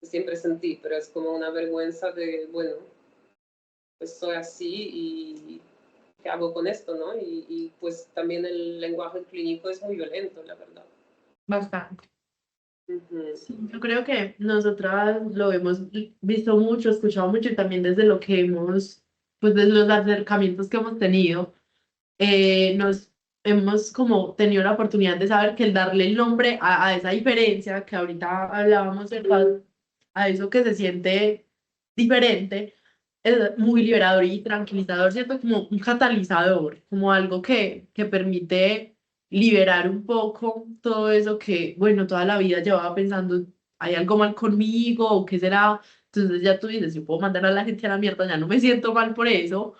[SPEAKER 3] que siempre sentí, pero es como una vergüenza de, bueno, pues soy así y ¿qué hago con esto, no? Y pues también el lenguaje clínico es muy violento, la verdad.
[SPEAKER 1] Bastante.
[SPEAKER 2] Sí, yo creo que nosotras lo hemos visto mucho, escuchado mucho y también desde lo que hemos, pues desde los acercamientos que hemos tenido, nos hemos como tenido la oportunidad de saber que el darle el nombre a esa diferencia que ahorita hablábamos, ¿verdad? A eso que se siente diferente, es muy liberador y tranquilizador, ¿cierto? Como un catalizador, como algo que permite liberar un poco todo eso que, bueno, toda la vida llevaba pensando, ¿hay algo mal conmigo o qué será? Entonces ya tú dices, yo puedo mandar a la gente a la mierda, ya no me siento mal por eso.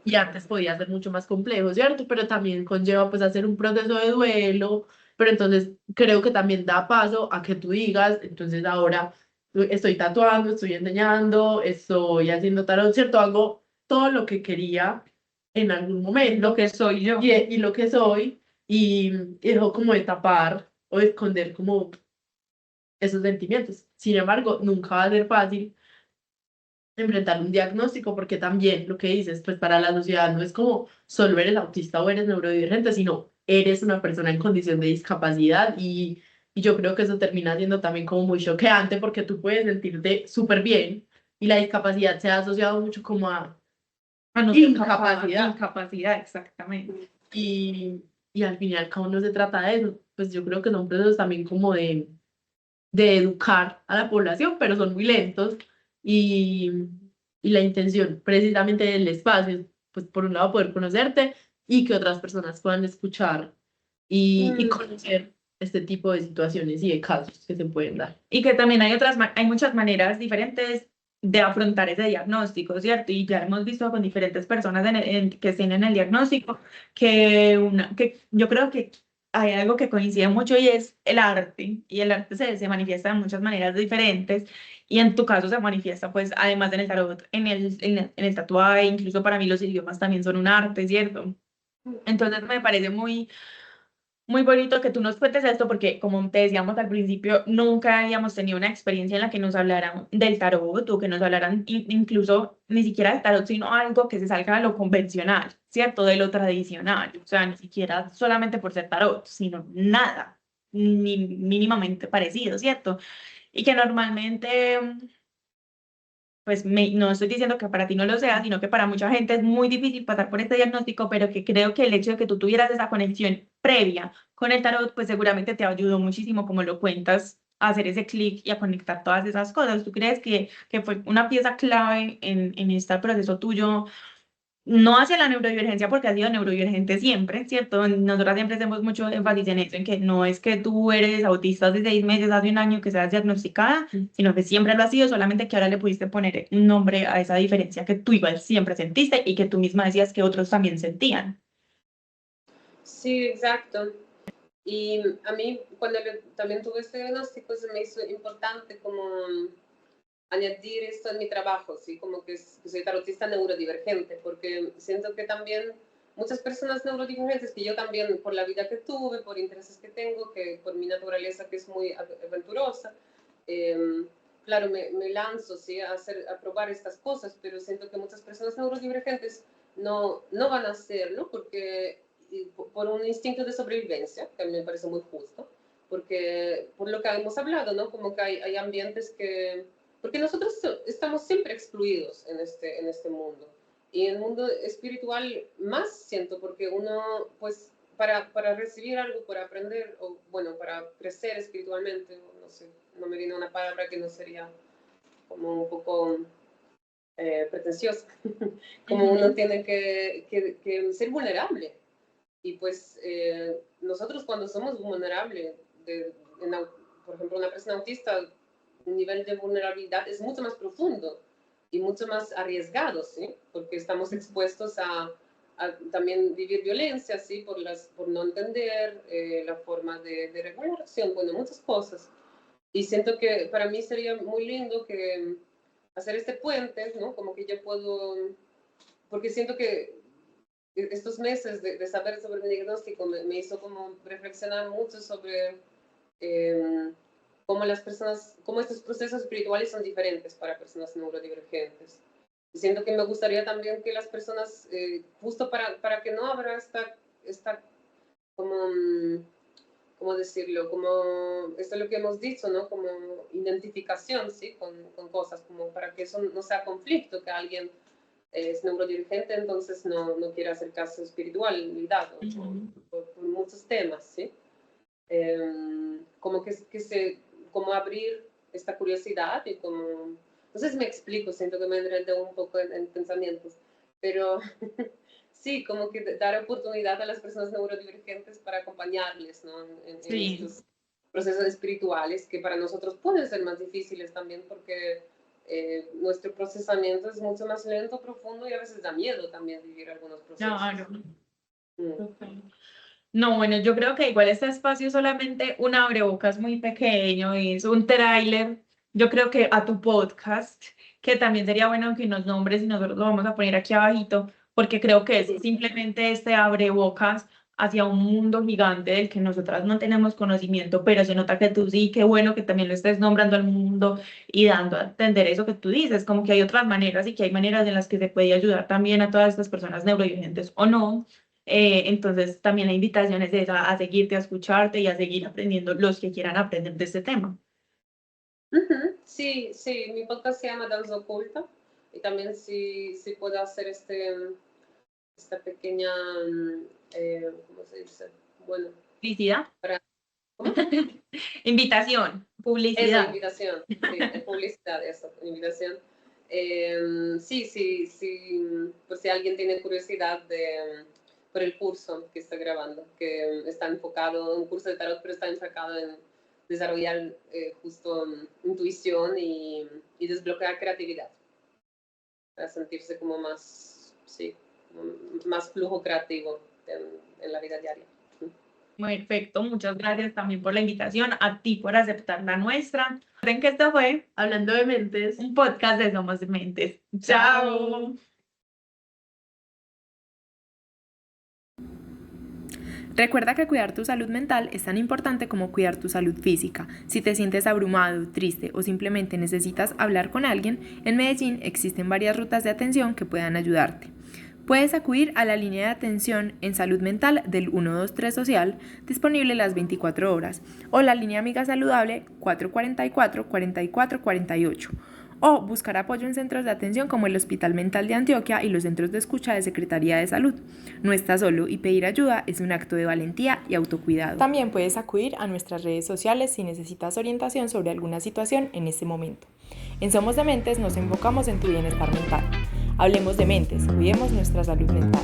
[SPEAKER 2] Y antes podía ser mucho más complejo, ¿cierto? Pero también conlleva pues hacer un proceso de duelo, pero entonces creo que también da paso a que tú digas, entonces ahora estoy tatuando, estoy enseñando, estoy haciendo tarot, ¿cierto? Hago todo lo que quería en algún momento.
[SPEAKER 1] Lo que soy yo.
[SPEAKER 2] Y lo que soy, y dejo como de tapar o de esconder como esos sentimientos. Sin embargo, nunca va a ser fácil enfrentar un diagnóstico, porque también lo que dices, pues para la sociedad no es como solo eres autista o eres neurodivergente, sino eres una persona en condición de discapacidad y yo creo que eso termina siendo también como muy choqueante porque tú puedes sentirte súper bien y la discapacidad se ha asociado mucho como a
[SPEAKER 1] No ser
[SPEAKER 2] incapacidad.
[SPEAKER 1] Incapacidad, exactamente.
[SPEAKER 2] Y al fin y al cabo no se trata de eso, pues yo creo que son procesos también como de educar a la población, pero son muy lentos y, y la intención precisamente del espacio es, pues por un lado, poder conocerte y que otras personas puedan escuchar y conocer este tipo de situaciones y de casos que se pueden dar.
[SPEAKER 1] Y que también hay muchas maneras diferentes de afrontar ese diagnóstico, ¿cierto? Y ya hemos visto con diferentes personas que tienen el diagnóstico que yo creo que hay algo que coincide mucho y es el arte. Y el arte se manifiesta de muchas maneras diferentes. Y en tu caso se manifiesta, pues, además en el tarot, en el tatuaje, incluso para mí los idiomas también son un arte, ¿cierto? Entonces me parece muy bonito que tú nos cuentes esto porque, como te decíamos al principio, nunca habíamos tenido una experiencia en la que nos hablaran del tarot o que nos hablaran incluso ni siquiera del tarot, sino algo que se salga de lo convencional, ¿cierto? De lo tradicional. O sea, ni siquiera solamente por ser tarot, sino nada, ni mínimamente parecido, ¿cierto? Y que normalmente pues no estoy diciendo que para ti no lo sea, sino que para mucha gente es muy difícil pasar por este diagnóstico, pero que creo que el hecho de que tú tuvieras esa conexión previa con el tarot, pues seguramente te ayudó muchísimo, como lo cuentas, a hacer ese clic y a conectar todas esas cosas. ¿Tú crees que fue una pieza clave en este proceso tuyo no hacia la neurodivergencia porque has sido neurodivergente siempre, ¿cierto? Nosotras siempre hacemos mucho énfasis en eso, en que no es que tú eres autista hace 6 meses, hace un año que seas diagnosticada, sino que siempre lo has sido, solamente que ahora le pudiste poner un nombre a esa diferencia que tú igual siempre sentiste y que tú misma decías que otros también sentían.
[SPEAKER 3] Sí, exacto. Y a mí, cuando también tuve este diagnóstico, se me hizo importante como añadir esto en mi trabajo, ¿sí? Como que soy tarotista neurodivergente, porque siento que también muchas personas neurodivergentes, que yo también, por la vida que tuve, por intereses que tengo, que por mi naturaleza que es muy aventurosa, claro, me lanzo, ¿sí? a probar estas cosas, pero siento que muchas personas neurodivergentes no van a hacerlo porque por un instinto de sobrevivencia, que a mí me parece muy justo, porque por lo que hemos hablado, ¿no? Como que hay ambientes que... Porque nosotros estamos siempre excluidos en este mundo. Y en el mundo espiritual más siento, porque uno, pues, para recibir algo, para aprender, o bueno, para crecer espiritualmente, no sé, no me viene una palabra que no sería como un poco pretenciosa, como uno tiene que ser vulnerable. Y pues nosotros cuando somos vulnerables, por ejemplo, una persona autista, el nivel de vulnerabilidad es mucho más profundo y mucho más arriesgado, ¿sí? Porque estamos expuestos a también vivir violencia, ¿sí? Por no entender la forma de regulación, bueno, muchas cosas. Y siento que para mí sería muy lindo que hacer este puente, ¿no? Como que yo puedo, porque siento que estos meses de saber sobre el diagnóstico me hizo como reflexionar mucho sobre cómo las personas, cómo estos procesos espirituales son diferentes para personas neurodivergentes. Siento que me gustaría también que las personas, justo para que no habrá esta como, ¿cómo decirlo? Como, esto es lo que hemos dicho, ¿no? Como identificación, ¿sí? Con cosas, como para que eso no sea conflicto, que alguien es neurodivergente, entonces no quiere hacer caso espiritualidad, ¿no? por muchos temas, ¿sí? Como como abrir esta curiosidad y como, no sé si me explico, siento que me enredé un poco en pensamientos, pero sí, como que dar oportunidad a las personas neurodivergentes para acompañarles, ¿no? En estos procesos espirituales que para nosotros pueden ser más difíciles también porque nuestro procesamiento es mucho más lento, profundo y a veces da miedo también vivir algunos procesos.
[SPEAKER 1] Claro. No, bueno, yo creo que igual este espacio es solamente un abrebocas muy pequeño, es un tráiler, yo creo que a tu podcast, que también sería bueno que nos nombres y nosotros lo vamos a poner aquí abajito, porque creo que es simplemente este abrebocas hacia un mundo gigante del que nosotras no tenemos conocimiento, pero se nota que tú sí, qué bueno que también lo estés nombrando al mundo y dando a entender eso que tú dices, como que hay otras maneras y que hay maneras en las que se puede ayudar también a todas estas personas neurodivergentes o no. Entonces, también la invitación es esa, a seguirte, a escucharte y a seguir aprendiendo los que quieran aprender de este tema.
[SPEAKER 3] Sí, mi podcast se llama Danza Oculta y también sí puedo hacer esta pequeña, ¿cómo se dice? Bueno.
[SPEAKER 1] ¿Publicidad?
[SPEAKER 3] ¿Cómo?
[SPEAKER 1] Invitación, publicidad.
[SPEAKER 3] Eso, invitación, sí, publicidad, eso, invitación. Sí, por si alguien tiene curiosidad por el curso que está grabando, que está enfocado, un curso de tarot, pero está enfocado en desarrollar justo intuición y desbloquear creatividad, para sentirse como más, sí, más flujo creativo en la vida diaria.
[SPEAKER 1] Perfecto, muchas gracias también por la invitación, a ti por aceptar la nuestra. Recuerden que esto fue
[SPEAKER 2] Hablando de Mentes,
[SPEAKER 1] un podcast de Somos Mentes. ¡Chao!
[SPEAKER 4] Recuerda que cuidar tu salud mental es tan importante como cuidar tu salud física. Si te sientes abrumado, triste o simplemente necesitas hablar con alguien, en Medellín existen varias rutas de atención que puedan ayudarte. Puedes acudir a la línea de atención en salud mental del 123 Social, disponible las 24 horas, o la línea Amiga Saludable 444-4448, o buscar apoyo en centros de atención como el Hospital Mental de Antioquia y los centros de escucha de Secretaría de Salud. No estás solo y pedir ayuda es un acto de valentía y autocuidado. También puedes acudir a nuestras redes sociales si necesitas orientación sobre alguna situación en este momento. En Somos Dementes nos enfocamos en tu bienestar mental. Hablemos de mentes, cuidemos nuestra salud mental.